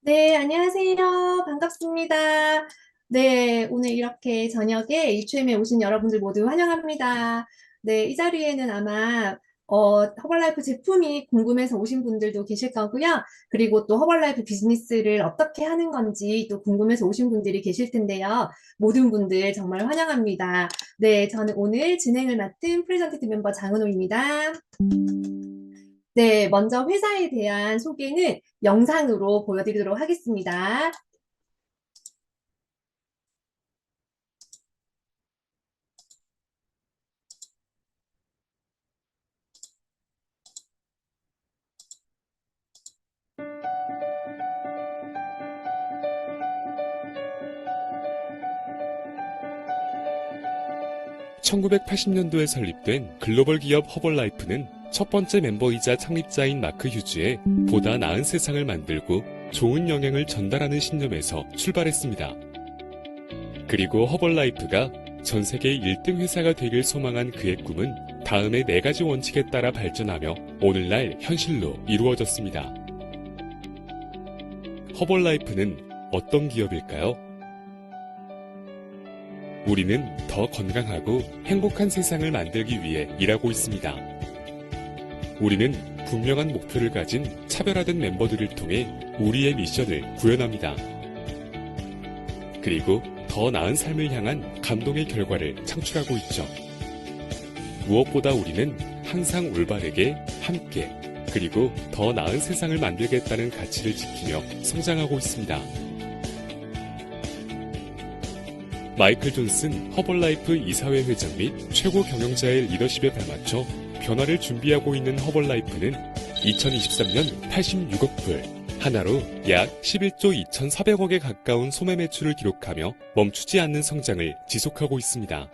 네, 안녕하세요. 반갑습니다. 네, 오늘 이렇게 저녁에 이추엠에 오신 여러분들 모두 환영합니다. 네, 이 자리에는 아마 허벌라이프 제품이 궁금해서 오신 분들도 계실 거고요. 그리고 또 허벌라이프 비즈니스를 어떻게 하는 건지 또 궁금해서 오신 분들이 계실 텐데요. 모든 분들 정말 환영합니다. 네, 저는 오늘 진행을 맡은 프레젠티티 멤버 장은호입니다. 네, 먼저 회사에 대한 소개는 영상으로 보여드리도록 하겠습니다. 1980년도에 설립된 글로벌 기업 허벌라이프는 첫 번째 멤버이자 창립자인 마크 휴즈의 보다 나은 세상을 만들고 좋은 영향을 전달하는 신념에서 출발했습니다. 그리고 허벌라이프가 전 세계 1등 회사가 되길 소망한 그의 꿈은 다음의 4가지 원칙에 따라 발전하며 오늘날 현실로 이루어졌습니다. 허벌라이프는 어떤 기업일까요? 우리는 더 건강하고 행복한 세상을 만들기 위해 일하고 있습니다. 우리는 분명한 목표를 가진 차별화된 멤버들을 통해 우리의 미션을 구현합니다. 그리고 더 나은 삶을 향한 감동의 결과를 창출하고 있죠. 무엇보다 우리는 항상 올바르게 함께 그리고 더 나은 세상을 만들겠다는 가치를 지키며 성장하고 있습니다. 마이클 존슨 허벌라이프 이사회 회장 및 최고 경영자의 리더십에 발맞춰 변화를 준비하고 있는 허벌라이프는 2023년 86억 불, 하나로 약 11조 2,400억에 가까운 소매 매출을 기록하며 멈추지 않는 성장을 지속하고 있습니다.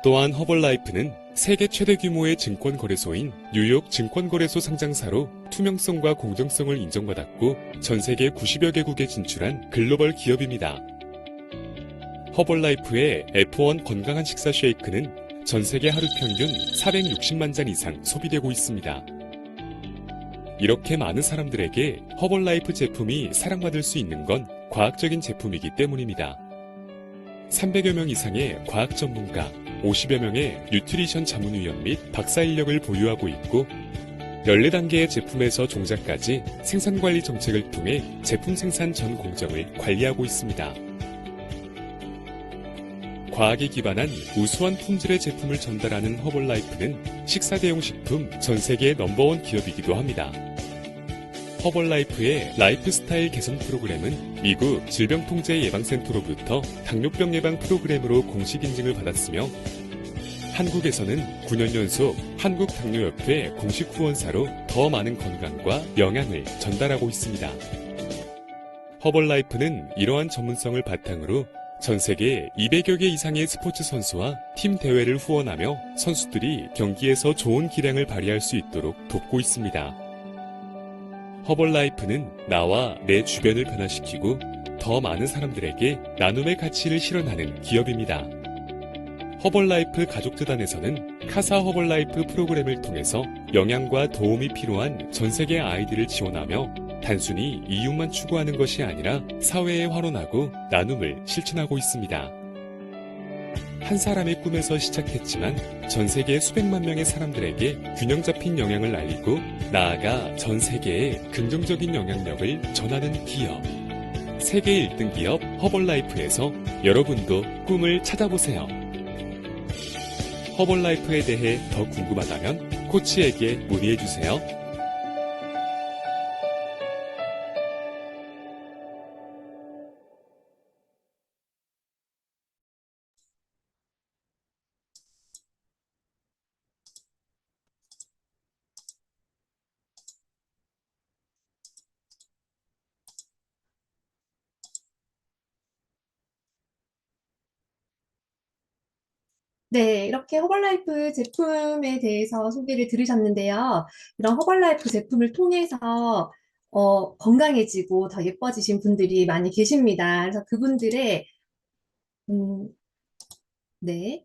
또한 허벌라이프는 세계 최대 규모의 증권 거래소인 뉴욕 증권거래소 상장사로 투명성과 공정성을 인정받았고 전 세계 90여 개국에 진출한 글로벌 기업입니다. 허벌라이프의 F1 건강한 식사 쉐이크는 전 세계 하루 평균 460만 잔 이상 소비되고 있습니다. 이렇게 많은 사람들에게 허벌라이프 제품이 사랑받을 수 있는 건 과학적인 제품이기 때문입니다. 300여 명 이상의 과학 전문가, 50여 명의 뉴트리션 자문위원 및 박사 인력을 보유하고 있고 14단계의 제품에서 종자까지 생산관리 정책을 통해 제품 생산 전 공정을 관리하고 있습니다. 과학에 기반한 우수한 품질의 제품을 전달하는 허벌라이프는 식사 대용 식품 전 세계 넘버원 기업이기도 합니다. 허벌라이프의 라이프스타일 개선 프로그램은 미국 질병통제예방센터로부터 당뇨병 예방 프로그램으로 공식 인증을 받았으며 한국에서는 9년 연속 한국당뇨협회 공식 후원사로 더 많은 건강과 영양을 전달하고 있습니다. 허벌라이프는 이러한 전문성을 바탕으로 전 세계 200여 개 이상의 스포츠 선수와 팀 대회를 후원하며 선수들이 경기에서 좋은 기량을 발휘할 수 있도록 돕고 있습니다. 허벌라이프는 나와 내 주변을 변화시키고 더 많은 사람들에게 나눔의 가치를 실현하는 기업입니다. 허벌라이프 가족재단에서는 카사 허벌라이프 프로그램을 통해서 영양과 도움이 필요한 전 세계 아이들을 지원하며 단순히 이윤만 추구하는 것이 아니라 사회에 환원하고 나눔을 실천하고 있습니다. 한 사람의 꿈에서 시작했지만 전 세계 수백만 명의 사람들에게 균형 잡힌 영향을 알리고 나아가 전 세계에 긍정적인 영향력을 전하는 기업. 세계 1등 기업 허벌라이프에서 여러분도 꿈을 찾아보세요. 허벌라이프에 대해 더 궁금하다면 코치에게 문의해주세요. 네, 이렇게 허벌라이프 제품에 대해서 소개를 들으셨는데요. 이런 허벌라이프 제품을 통해서 건강해지고 더 예뻐지신 분들이 많이 계십니다. 그래서 그분들의 음, 네.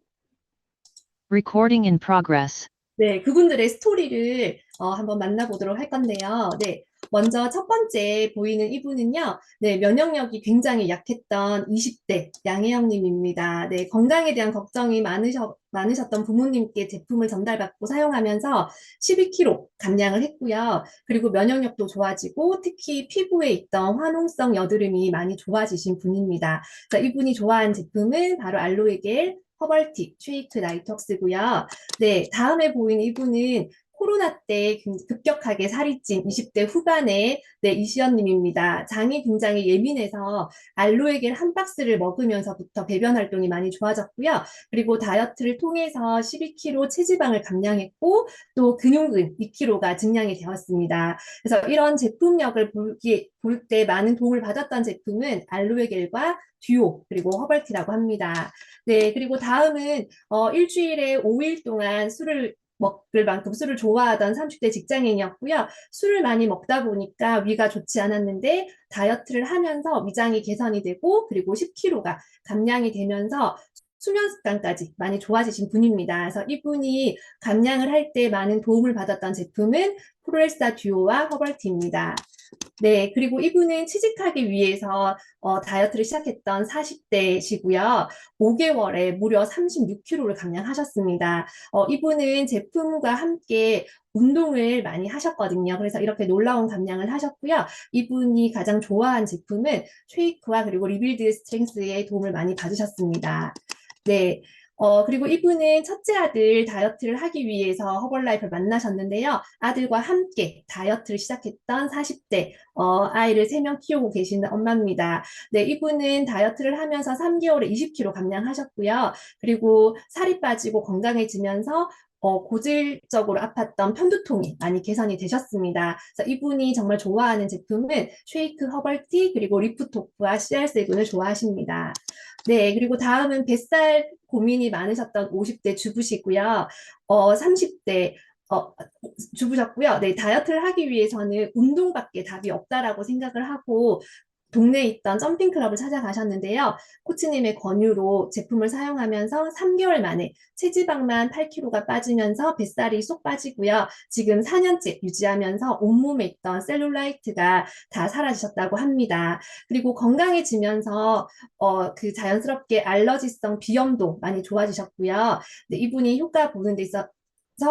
Recording in progress. 네, 그분들의 스토리를 한번 만나보도록 할 건데요. 네, 먼저 첫 번째 보이는 이분은요, 네, 면역력이 굉장히 약했던 20대 양혜영님입니다. 네, 건강에 대한 걱정이 많으셨던 부모님께 제품을 전달받고 사용하면서 12kg 감량을 했고요. 그리고 면역력도 좋아지고 특히 피부에 있던 화농성 여드름이 많이 좋아지신 분입니다. 그래서 이분이 좋아하는 제품은 바로 알로에겔 허벌티 쉐이크 나이톡스고요. 네, 다음에 보이는 이분은 코로나 때 급격하게 살이 찐 20대 후반의 네, 이시연님입니다. 장이 굉장히 예민해서 알로에겔 한 박스를 먹으면서부터 배변 활동이 많이 좋아졌고요. 그리고 다이어트를 통해서 12kg 체지방을 감량했고 또 근육은 2kg가 증량이 되었습니다. 그래서 이런 제품력을 볼 때 많은 도움을 받았던 제품은 알로에겔과 듀오 그리고 허벌티라고 합니다. 네, 그리고 다음은 일주일에 5일 동안 술을 먹을 만큼 술을 좋아하던 30대 직장인이었고요. 술을 많이 먹다 보니까 위가 좋지 않았는데 다이어트를 하면서 위장이 개선이 되고 그리고 10kg가 감량이 되면서 수면 습관까지 많이 좋아지신 분입니다. 그래서 이분이 감량을 할 때 많은 도움을 받았던 제품은 프로헬사 듀오와 허벌티입니다. 네, 그리고 이분은 취직하기 위해서 다이어트를 시작했던 40대시고요. 5개월에 무려 36kg를 감량하셨습니다. 이분은 제품과 함께 운동을 많이 하셨거든요. 그래서 이렇게 놀라운 감량을 하셨고요. 이분이 가장 좋아한 제품은 쉐이크와 그리고 리빌드 스트렝스의 도움을 많이 받으셨습니다. 네. 그리고 이분은 첫째 아들 다이어트를 하기 위해서 허벌라이프를 만나셨는데요. 아들과 함께 다이어트를 시작했던 40대, 아이를 3명 키우고 계시는 엄마입니다. 네, 이분은 다이어트를 하면서 3개월에 20kg 감량하셨고요. 그리고 살이 빠지고 건강해지면서 고질적으로 아팠던 편두통이 많이 개선이 되셨습니다. 그래서 이분이 정말 좋아하는 제품은 쉐이크 허벌티 그리고 리프토프와 CR7을 좋아하십니다. 네, 그리고 다음은 뱃살 고민이 많으셨던 50대 주부시고요. 30대 주부셨고요. 네, 다이어트를 하기 위해서는 운동밖에 답이 없다라고 생각을 하고 동네에 있던 점핑 클럽을 찾아가셨는데요. 코치님의 권유로 제품을 사용하면서 3개월 만에 체지방만 8kg가 빠지면서 뱃살이 쏙 빠지고요. 지금 4년째 유지하면서 온몸에 있던 셀룰라이트가 다 사라지셨다고 합니다. 그리고 건강해지면서 그 자연스럽게 알러지성 비염도 많이 좋아지셨고요. 네, 이분이 효과 보는 데 있어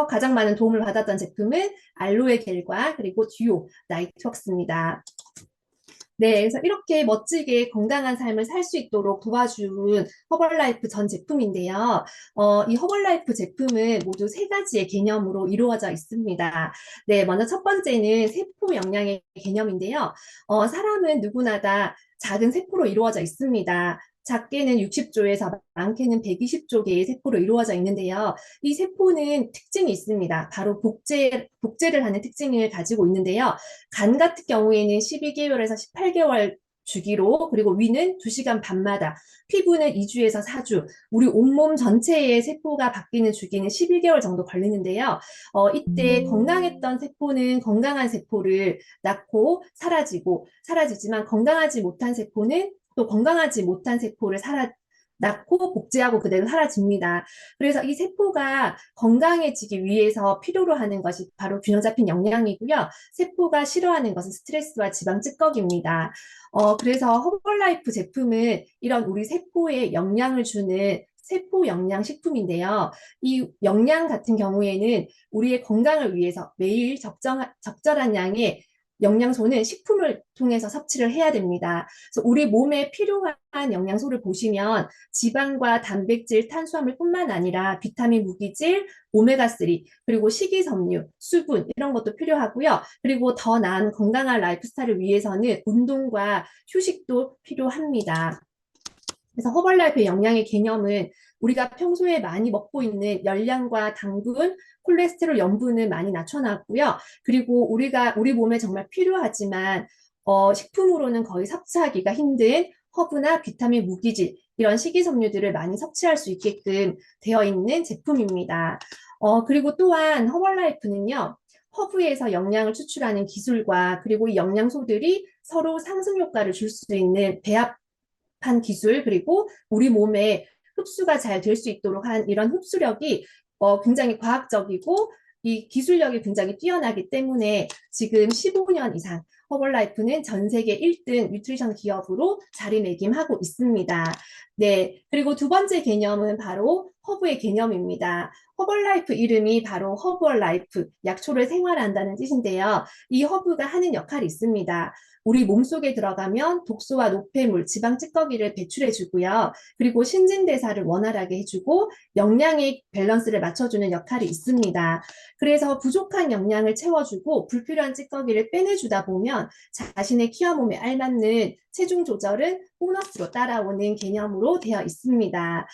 가장 많은 도움을 받았던 제품은 알로에 겔과 그리고 듀오 나이트웍스입니다. 네, 그래서 이렇게 멋지게 건강한 삶을 살 수 있도록 도와준 허벌라이프 전 제품인데요. 이 허벌라이프 제품은 모두 세 가지의 개념으로 이루어져 있습니다. 네, 먼저 첫 번째는 세포 영양의 개념인데요. 사람은 누구나 다 작은 세포로 이루어져 있습니다. 작게는 60조에서 많게는 120조 개의 세포로 이루어져 있는데요. 이 세포는 특징이 있습니다. 바로 복제를 하는 특징을 가지고 있는데요. 간 같은 경우에는 12개월에서 18개월 주기로, 그리고 위는 2시간 반마다, 피부는 2주에서 4주, 우리 온몸 전체의 세포가 바뀌는 주기는 11개월 정도 걸리는데요. 이때 건강했던 세포는 건강한 세포를 낳고 사라지지만 건강하지 못한 세포는 또 건강하지 못한 세포를 낳고 복제하고 그대로 사라집니다. 그래서 이 세포가 건강해지기 위해서 필요로 하는 것이 바로 균형 잡힌 영양이고요. 세포가 싫어하는 것은 스트레스와 지방 찌꺼기입니다. 그래서 허벌라이프 제품은 이런 우리 세포에 영양을 주는 세포 영양 식품인데요. 이 영양 같은 경우에는 우리의 건강을 위해서 매일 적절한 양의 영양소는 식품을 통해서 섭취를 해야 됩니다. 그래서 우리 몸에 필요한 영양소를 보시면 지방과 단백질, 탄수화물뿐만 아니라 비타민, 무기질, 오메가3, 그리고 식이섬유, 수분 이런 것도 필요하고요. 그리고 더 나은 건강한 라이프 스타일을 위해서는 운동과 휴식도 필요합니다. 그래서 허벌라이프의 영양의 개념은 우리가 평소에 많이 먹고 있는 열량과 당분, 콜레스테롤, 염분을 많이 낮춰놨고요. 그리고 우리 몸에 정말 필요하지만 식품으로는 거의 섭취하기가 힘든 허브나 비타민, 무기질 이런 식이섬유들을 많이 섭취할 수 있게끔 되어 있는 제품입니다. 그리고 또한 허벌라이프는요. 허브에서 영양을 추출하는 기술과 그리고 이 영양소들이 서로 상승 효과를 줄 수 있는 배합한 기술, 그리고 우리 몸에 흡수가 잘 될 수 있도록 한 이런 흡수력이 굉장히 과학적이고 이 기술력이 굉장히 뛰어나기 때문에 지금 15년 이상 허벌라이프는 전 세계 1등 뉴트리션 기업으로 자리매김하고 있습니다. 네, 그리고 두 번째 개념은 바로 허브의 개념입니다. 허벌라이프 이름이 바로 허벌라이프, 약초를 생활한다는 뜻인데요. 이 허브가 하는 역할이 있습니다. 우리 몸속에 들어가면 독소와 노폐물, 지방 찌꺼기를 배출해주고요. 그리고 신진대사를 원활하게 해주고 영양의 밸런스를 맞춰주는 역할이 있습니다. 그래서 부족한 영양을 채워주고 불필요한 찌꺼기를 빼내주다 보면 자신의 키와 몸에 알맞는 체중 조절은 보너스로 따라오는 개념으로 되어 있습니다.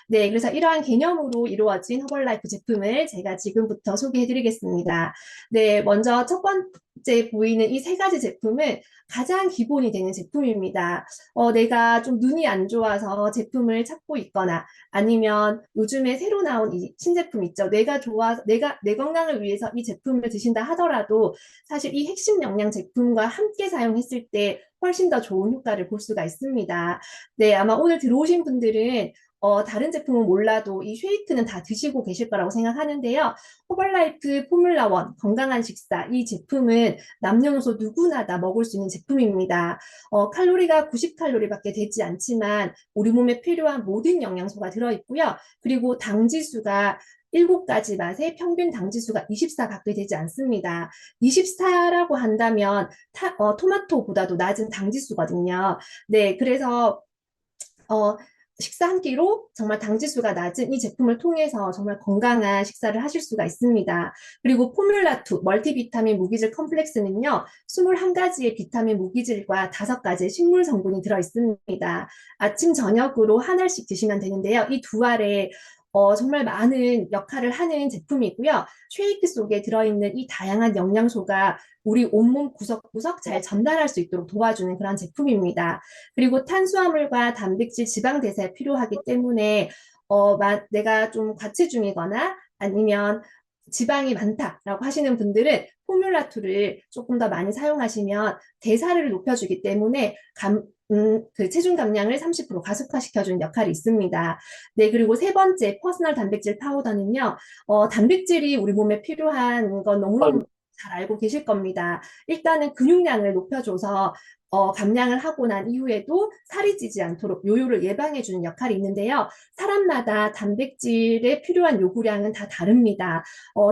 네, 그래서 이러한 개념으로 이루어진 허벌라이프 제품을 제가 지금부터 소개해 드리겠습니다. 네, 먼저 첫 번째 보이는 이 세 가지 제품은 가장 기본이 되는 제품입니다. 내가 좀 눈이 안 좋아서 제품을 찾고 있거나 아니면 요즘에 새로 나온 이 신제품 있죠. 내 건강을 위해서 이 제품을 드신다 하더라도 사실 이 핵심 영양 제품과 함께 사용했을 때 훨씬 더 좋은 효과를 볼 수가 있습니다. 네, 아마 오늘 들어오신 분들은 다른 제품은 몰라도 이 쉐이크는 다 드시고 계실 거라고 생각하는데요. 호벌라이프 포뮬라1 건강한 식사 이 제품은 남녀노소 누구나 다 먹을 수 있는 제품입니다. 칼로리가 90칼로리밖에 되지 않지만 우리 몸에 필요한 모든 영양소가 들어있고요. 그리고 당 지수가 7가지 맛의 평균 당 지수가 24 가까이 되지 않습니다. 24라고 한다면 토마토보다도 낮은 당 지수거든요. 네, 그래서 어, 식사 한 끼로 정말 당지수가 낮은 이 제품을 통해서 정말 건강한 식사를 하실 수가 있습니다. 그리고 포뮬라2 멀티비타민 무기질 컴플렉스는요, 21가지의 비타민 무기질과 5가지의 식물 성분이 들어있습니다. 아침, 저녁으로 한 알씩 드시면 되는데요. 이 두 알에 정말 많은 역할을 하는 제품이고요. 쉐이크 속에 들어있는 이 다양한 영양소가 우리 온몸 구석구석 잘 전달할 수 있도록 도와주는 그런 제품입니다. 그리고 탄수화물과 단백질, 지방 대사에 필요하기 때문에 내가 좀 과체중이거나 아니면 지방이 많다라고 하시는 분들은 포뮬라2를 조금 더 많이 사용하시면 대사를 높여주기 때문에 그 체중 감량을 30% 가속화시켜주는 역할이 있습니다. 네, 그리고 세 번째 퍼스널 단백질 파우더는요, 단백질이 우리 몸에 필요한 건 너무너무 잘 알고 계실 겁니다. 일단은 근육량을 높여줘서 감량을 하고 난 이후에도 살이 찌지 않도록 요요를 예방해주는 역할이 있는데요. 사람마다 단백질에 필요한 요구량은 다 다릅니다.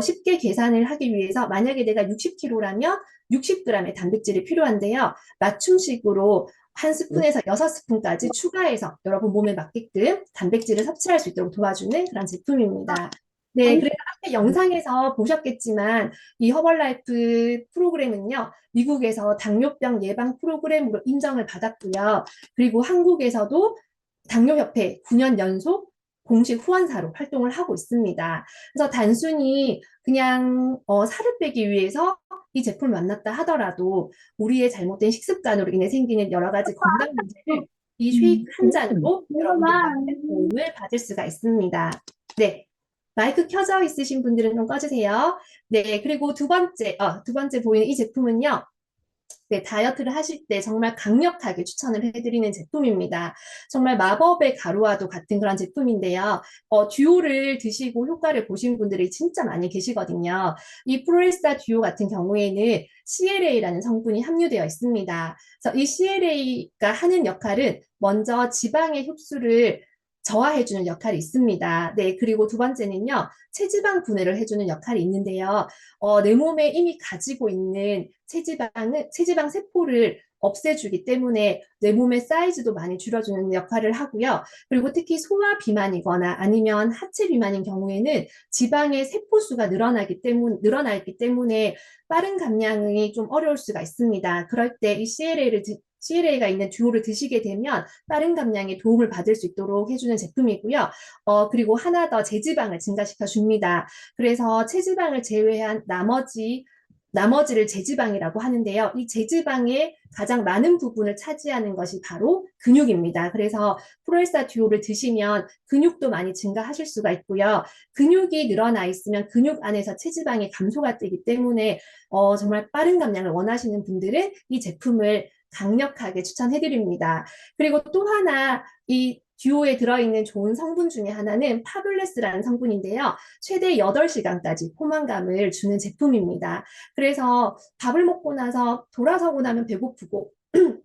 쉽게 계산을 하기 위해서 만약에 내가 60kg라면 60g의 단백질이 필요한데요. 맞춤식으로 한 스푼에서 6스푼까지 추가해서 여러분 몸에 맞게끔 단백질을 섭취할 수 있도록 도와주는 그런 제품입니다. 네, 그래서 앞에 영상에서 보셨겠지만 이 허벌라이프 프로그램은요, 미국에서 당뇨병 예방 프로그램으로 인정을 받았고요. 그리고 한국에서도 당뇨협회 9년 연속 공식 후원사로 활동을 하고 있습니다. 그래서 단순히 그냥 살을 빼기 위해서 이 제품을 만났다 하더라도 우리의 잘못된 식습관으로 인해 생기는 여러 가지 건강 문제를 이 쉐이크 한 잔으로 여러분들 많은 도움을 받을 수가 있습니다. 네. 마이크 켜져 있으신 분들은 좀 꺼주세요. 네, 그리고 두 번째 보이는 이 제품은요. 네, 다이어트를 하실 때 정말 강력하게 추천을 해드리는 제품입니다. 정말 마법의 가루와도 같은 그런 제품인데요. 듀오를 드시고 효과를 보신 분들이 진짜 많이 계시거든요. 이 프로레스타 듀오 같은 경우에는 CLA라는 성분이 함유되어 있습니다. 그래서 이 CLA가 하는 역할은 먼저 지방의 흡수를 저하해주는 역할이 있습니다. 네, 그리고 두 번째는요, 체지방 분해를 해주는 역할이 있는데요. 내 몸에 이미 가지고 있는 체지방 세포를 없애주기 때문에 내 몸의 사이즈도 많이 줄여주는 역할을 하고요. 그리고 특히 소화 비만이거나 아니면 하체 비만인 경우에는 지방의 세포수가 늘어나기 때문에 빠른 감량이 좀 어려울 수가 있습니다. 그럴 때 이 CLA가 있는 듀오를 드시게 되면 빠른 감량에 도움을 받을 수 있도록 해주는 제품이고요. 그리고 하나 더 제지방을 증가시켜 줍니다. 그래서 체지방을 제외한 나머지를 제지방이라고 하는데요. 이 제지방의 가장 많은 부분을 차지하는 것이 바로 근육입니다. 그래서 프로헬사 듀오를 드시면 근육도 많이 증가하실 수가 있고요. 근육이 늘어나 있으면 근육 안에서 체지방이 감소가 되기 때문에 정말 빠른 감량을 원하시는 분들은 이 제품을 강력하게 추천해드립니다. 그리고 또 하나 이 듀오에 들어있는 좋은 성분 중에 하나는 파뷸레스라는 성분인데요. 최대 8시간까지 포만감을 주는 제품입니다. 그래서 밥을 먹고 나서 돌아서고 나면 배고프고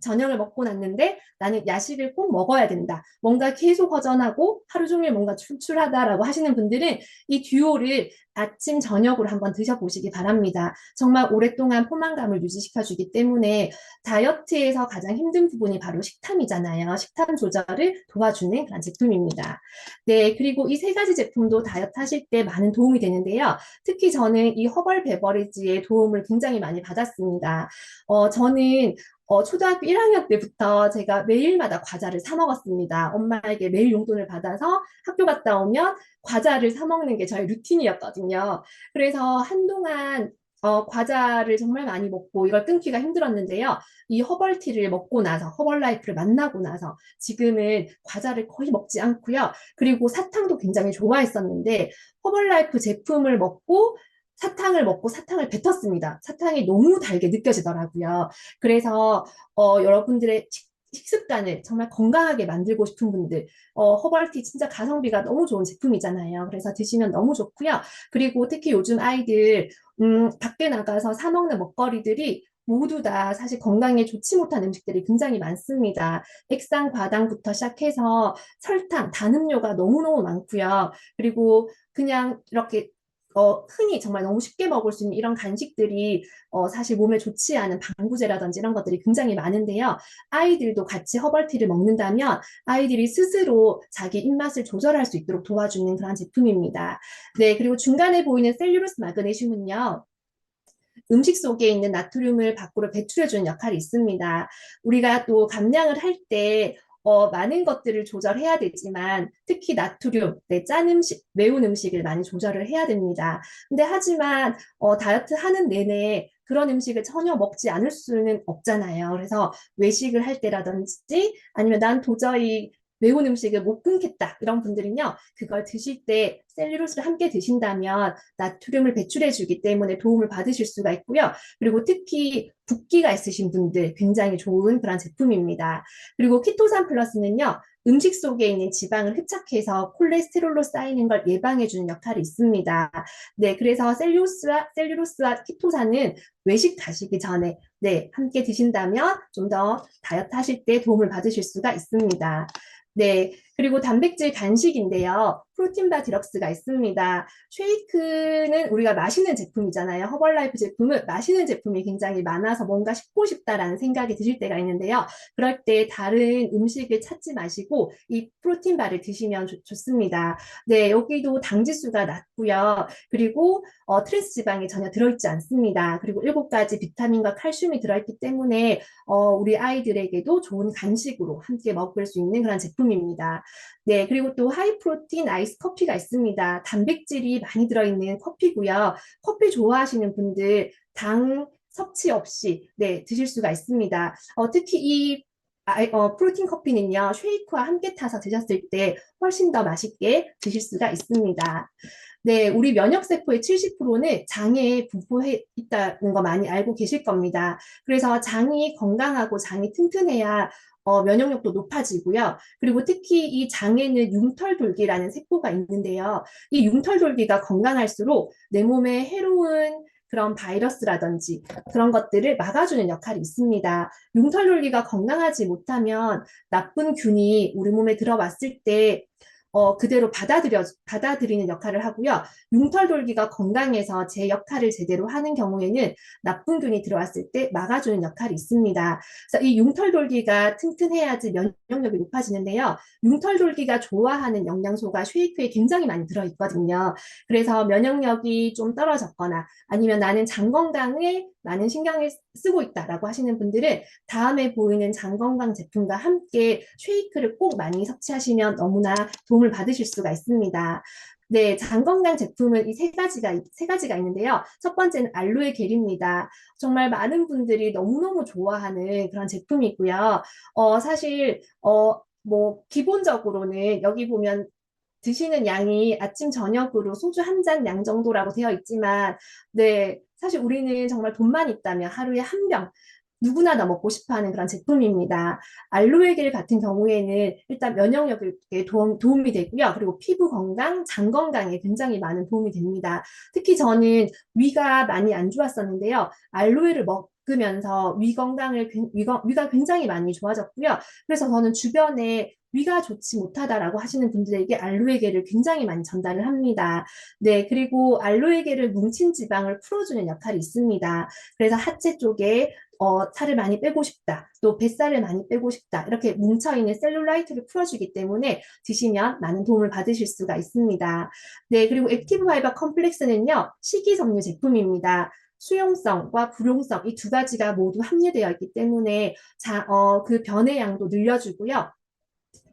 저녁을 먹고 났는데 나는 야식을 꼭 먹어야 된다. 뭔가 계속 허전하고 하루 종일 뭔가 출출하다라고 하시는 분들은 이 듀오를 아침, 저녁으로 한번 드셔보시기 바랍니다. 정말 오랫동안 포만감을 유지시켜주기 때문에 다이어트에서 가장 힘든 부분이 바로 식탐이잖아요. 식탐 조절을 도와주는 그런 제품입니다. 네, 그리고 이 세 가지 제품도 다이어트 하실 때 많은 도움이 되는데요. 특히 저는 이 허벌 베버리지의 도움을 굉장히 많이 받았습니다. 저는 초등학교 1학년 때부터 제가 매일마다 과자를 사 먹었습니다. 엄마에게 매일 용돈을 받아서 학교 갔다 오면 과자를 사 먹는 게 저의 루틴이었거든요. 그래서 한동안 과자를 정말 많이 먹고 이걸 끊기가 힘들었는데요. 이 허벌티를 먹고 나서, 허벌라이프를 만나고 나서 지금은 과자를 거의 먹지 않고요. 그리고 사탕도 굉장히 좋아했었는데 허벌라이프 제품을 먹고 사탕을 먹고 사탕을 뱉었습니다. 사탕이 너무 달게 느껴지더라고요. 그래서 여러분들의 식습관을 정말 건강하게 만들고 싶은 분들, 허벌티 진짜 가성비가 너무 좋은 제품이잖아요. 그래서 드시면 너무 좋고요. 그리고 특히 요즘 아이들, 밖에 나가서 사 먹는 먹거리들이 모두 다 사실 건강에 좋지 못한 음식들이 굉장히 많습니다. 액상 과당부터 시작해서 설탕, 단음료가 너무너무 많고요. 그리고 그냥 이렇게 흔히 정말 너무 쉽게 먹을 수 있는 이런 간식들이 사실 몸에 좋지 않은 방부제라든지 이런 것들이 굉장히 많은데요. 아이들도 같이 허벌티를 먹는다면 아이들이 스스로 자기 입맛을 조절할 수 있도록 도와주는 그런 제품입니다. 네, 그리고 중간에 보이는 셀룰로스 마그네슘은요. 음식 속에 있는 나트륨을 밖으로 배출해주는 역할이 있습니다. 우리가 또 감량을 할 때 많은 것들을 조절해야 되지만 특히 나트륨, 네, 짠 음식, 매운 음식을 많이 조절을 해야 됩니다. 근데 하지만 다이어트 하는 내내 그런 음식을 전혀 먹지 않을 수는 없잖아요. 그래서 외식을 할 때라든지 아니면 난 도저히 매운 음식을 못 끊겠다 이런 분들은요 그걸 드실 때 셀룰로스를 함께 드신다면 나트륨을 배출해 주기 때문에 도움을 받으실 수가 있고요. 그리고 특히 붓기가 있으신 분들 굉장히 좋은 그런 제품입니다. 그리고 키토산 플러스는요. 음식 속에 있는 지방을 흡착해서 콜레스테롤로 쌓이는 걸 예방해 주는 역할이 있습니다. 네, 그래서 셀룰로스와 키토산은 외식 가시기 전에 네, 함께 드신다면 좀 더 다이어트 하실 때 도움을 받으실 수가 있습니다. 네, 그리고 단백질 간식인데요. 프로틴바 디럭스가 있습니다. 쉐이크는 우리가 마시는 제품이잖아요. 허벌라이프 제품은 마시는 제품이 굉장히 많아서 뭔가 씹고 싶다라는 생각이 드실 때가 있는데요. 그럴 때 다른 음식을 찾지 마시고 이 프로틴바를 드시면 좋습니다. 네, 여기도 당지수가 낮고요. 그리고 트랜스 지방이 전혀 들어있지 않습니다. 그리고 7가지 비타민과 칼슘이 들어있기 때문에 우리 아이들에게도 좋은 간식으로 함께 먹을 수 있는 그런 제품입니다. 네, 그리고 또 하이 프로틴 아이스 커피가 있습니다. 단백질이 많이 들어있는 커피고요. 커피 좋아하시는 분들 당 섭취 없이 네, 드실 수가 있습니다. 특히 이 프로틴 커피는요, 쉐이크와 함께 타서 드셨을 때 훨씬 더 맛있게 드실 수가 있습니다. 네, 우리 면역세포의 70%는 장에 분포해 있다는 거 많이 알고 계실 겁니다. 그래서 장이 건강하고 장이 튼튼해야 면역력도 높아지고요. 그리고 특히 이 장에는 융털돌기라는 세포가 있는데요. 이 융털돌기가 건강할수록 내 몸에 해로운 그런 바이러스라든지 그런 것들을 막아주는 역할이 있습니다. 융털돌기가 건강하지 못하면 나쁜 균이 우리 몸에 들어왔을 때 그대로 받아들이는 역할을 하고요. 융털돌기가 건강해서 제 역할을 제대로 하는 경우에는 나쁜 균이 들어왔을 때 막아주는 역할이 있습니다. 그래서 이 융털돌기가 튼튼해야지 면역력이 높아지는데요. 융털돌기가 좋아하는 영양소가 쉐이크에 굉장히 많이 들어있거든요. 그래서 면역력이 좀 떨어졌거나 아니면 나는 장 건강에 많은 신경을 쓰고 있다라고 하시는 분들은 다음에 보이는 장 건강 제품과 함께 쉐이크를 꼭 많이 섭취하시면 너무나 도움을 받으실 수가 있습니다. 네, 장 건강 제품은 이 세 가지가 있는데요. 첫 번째는 알로에 겔입니다. 정말 많은 분들이 너무너무 좋아하는 그런 제품이고요. 사실, 뭐, 기본적으로는 여기 보면 드시는 양이 아침, 저녁으로 소주 한 잔 양 정도라고 되어 있지만, 네, 사실 우리는 정말 돈만 있다면 하루에 한 병, 누구나 다 먹고 싶어 하는 그런 제품입니다. 알로에 겔 같은 경우에는 일단 면역력에 도움이 되고요. 그리고 피부 건강, 장 건강에 굉장히 많은 도움이 됩니다. 특히 저는 위가 많이 안 좋았었는데요. 알로에를 먹으면서 위가 굉장히 많이 좋아졌고요. 그래서 저는 주변에 위가 좋지 못하다라고 하시는 분들에게 알로에 겔을 굉장히 많이 전달을 합니다. 네, 그리고 알로에 겔을 뭉친 지방을 풀어주는 역할이 있습니다. 그래서 하체 쪽에 살을 많이 빼고 싶다, 또 뱃살을 많이 빼고 싶다, 이렇게 뭉쳐있는 셀룰라이트를 풀어주기 때문에 드시면 많은 도움을 받으실 수가 있습니다. 네, 그리고 액티브 파이버 컴플렉스는요, 식이섬유 제품입니다. 수용성과 불용성 이 두 가지가 모두 함유되어 있기 때문에 그 변의 양도 늘려주고요.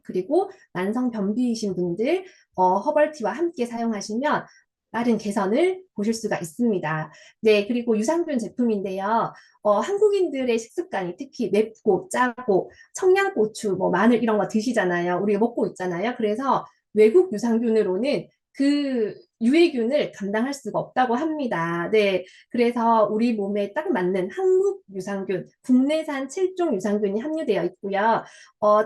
그리고 만성 변비이신 분들 허벌티와 함께 사용하시면 빠른 개선을 보실 수가 있습니다. 네, 그리고 유산균 제품인데요. 한국인들의 식습관이 특히 맵고 짜고 청양고추, 뭐 마늘 이런 거 드시잖아요. 우리가 먹고 있잖아요. 그래서 외국 유산균으로는 그 유해균을 감당할 수가 없다고 합니다. 네, 그래서 우리 몸에 딱 맞는 한국 유산균, 국내산 7종 유산균이 함유되어 있고요.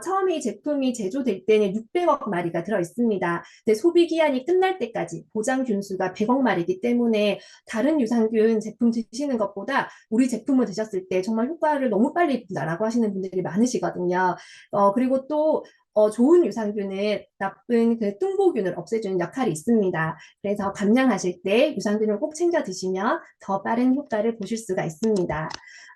처음에 이 제품이 제조될 때는 600억 마리가 들어 있습니다. 근데 소비 기한이 끝날 때까지 보장 균수가 100억 마리이기 때문에 다른 유산균 제품 드시는 것보다 우리 제품을 드셨을 때 정말 효과를 너무 빨리 본다라고 하시는 분들이 많으시거든요. 그리고 또 좋은 유산균은 나쁜 그 뚱보균을 없애주는 역할이 있습니다. 그래서 감량하실 때 유산균을 꼭 챙겨 드시면 더 빠른 효과를 보실 수가 있습니다.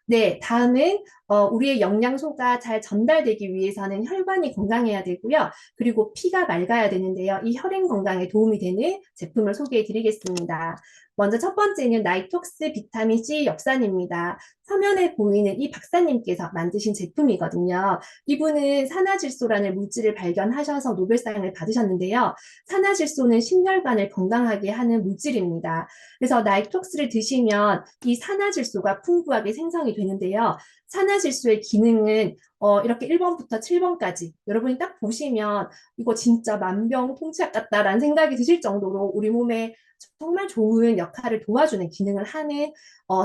네, 다음은 우리의 영양소가 잘 전달되기 위해서는 혈관이 건강해야 되고요. 그리고 피가 맑아야 되는데요. 이 혈행 건강에 도움이 되는 제품을 소개해 드리겠습니다. 먼저 첫 번째는 나이톡스 비타민 C 엽산입니다. 화면에 보이는 이 박사님께서 만드신 제품이거든요. 이분은 산화질소라는 물질을 발견하셔서 노벨상을 받으셨는데요. 산화질소는 심혈관을 건강하게 하는 물질입니다. 그래서 나이톡스를 드시면 이 산화질소가 풍부하게 생성이 되는데요. 산화질소의 기능은 이렇게 1번부터 7번까지 여러분이 딱 보시면 이거 진짜 만병통치약 같다라는 생각이 드실 정도로 우리 몸에 정말 좋은 역할을 도와주는 기능을 하는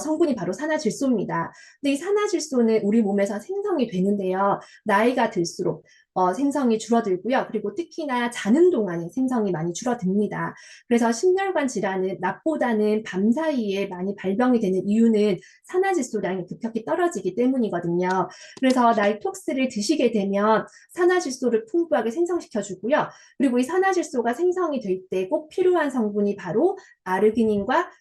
성분이 바로 산화질소입니다. 근데 이 산화질소는 우리 몸에서 생성이 되는데요. 나이가 들수록 생성이 줄어들고요. 그리고 특히나 자는 동안에 생성이 많이 줄어듭니다. 그래서 심혈관 질환은 낮보다는 밤 사이에 많이 발병이 되는 이유는 산화질소량이 급격히 떨어지기 때문이거든요. 그래서 나이톡스를 드시게 되면 산화질소를 풍부하게 생성시켜 주고요. 그리고 이 산화질소가 생성이 될 때 꼭 필요한 성분이 바로 아르기닌과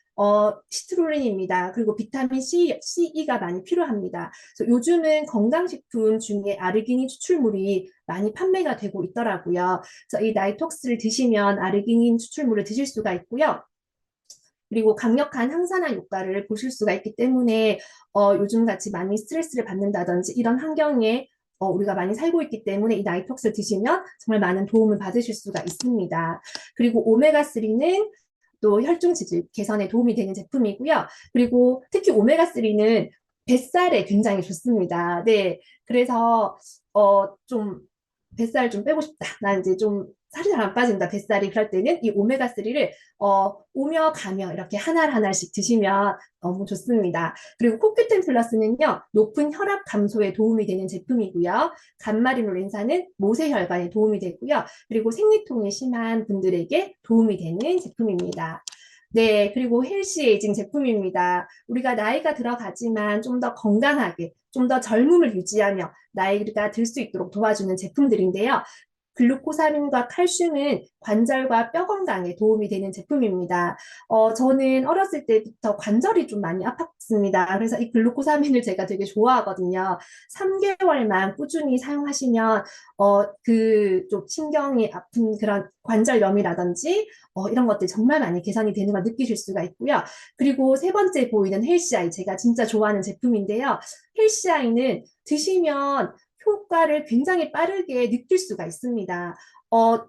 시트룰린입니다. 그리고 비타민 C, E가 많이 필요합니다. 그래서 요즘은 건강식품 중에 아르기닌 추출물이 많이 판매가 되고 있더라고요. 그래서 이 나이톡스를 드시면 아르기닌 추출물을 드실 수가 있고요. 그리고 강력한 항산화 효과를 보실 수가 있기 때문에 요즘 같이 많이 스트레스를 받는다든지 이런 환경에 우리가 많이 살고 있기 때문에 이 나이톡스를 드시면 정말 많은 도움을 받으실 수가 있습니다. 그리고 오메가3는 또 혈중 지질 개선에 도움이 되는 제품이고요. 그리고 특히 오메가3는 뱃살에 굉장히 좋습니다. 네. 그래서 좀 뱃살 좀 빼고 싶다. 나 이제 좀 살이 잘 안 빠진다. 뱃살이 그럴 때는 이 오메가3를 오며 가며 이렇게 하나씩 드시면 너무 좋습니다. 그리고 코큐텐 플러스는요. 높은 혈압 감소에 도움이 되는 제품이고요. 감마리놀렌산은 모세혈관에 도움이 되고요. 그리고 생리통이 심한 분들에게 도움이 되는 제품입니다. 네, 그리고 헬시 에이징 제품입니다. 우리가 나이가 들어가지만 좀 더 건강하게, 좀 더 젊음을 유지하며 나이가 들 수 있도록 도와주는 제품들인데요. 글루코사민과 칼슘은 관절과 뼈 건강에 도움이 되는 제품입니다. 저는 어렸을 때부터 관절이 좀 많이 아팠습니다. 그래서 이 글루코사민을 제가 되게 좋아하거든요. 3개월만 꾸준히 사용하시면, 그 좀 신경이 아픈 그런 관절염이라든지, 이런 것들 정말 많이 개선이 되는 걸 느끼실 수가 있고요. 그리고 세 번째 보이는 헬시아이, 제가 진짜 좋아하는 제품인데요. 헬시아이는 드시면 효과를 굉장히 빠르게 느낄 수가 있습니다.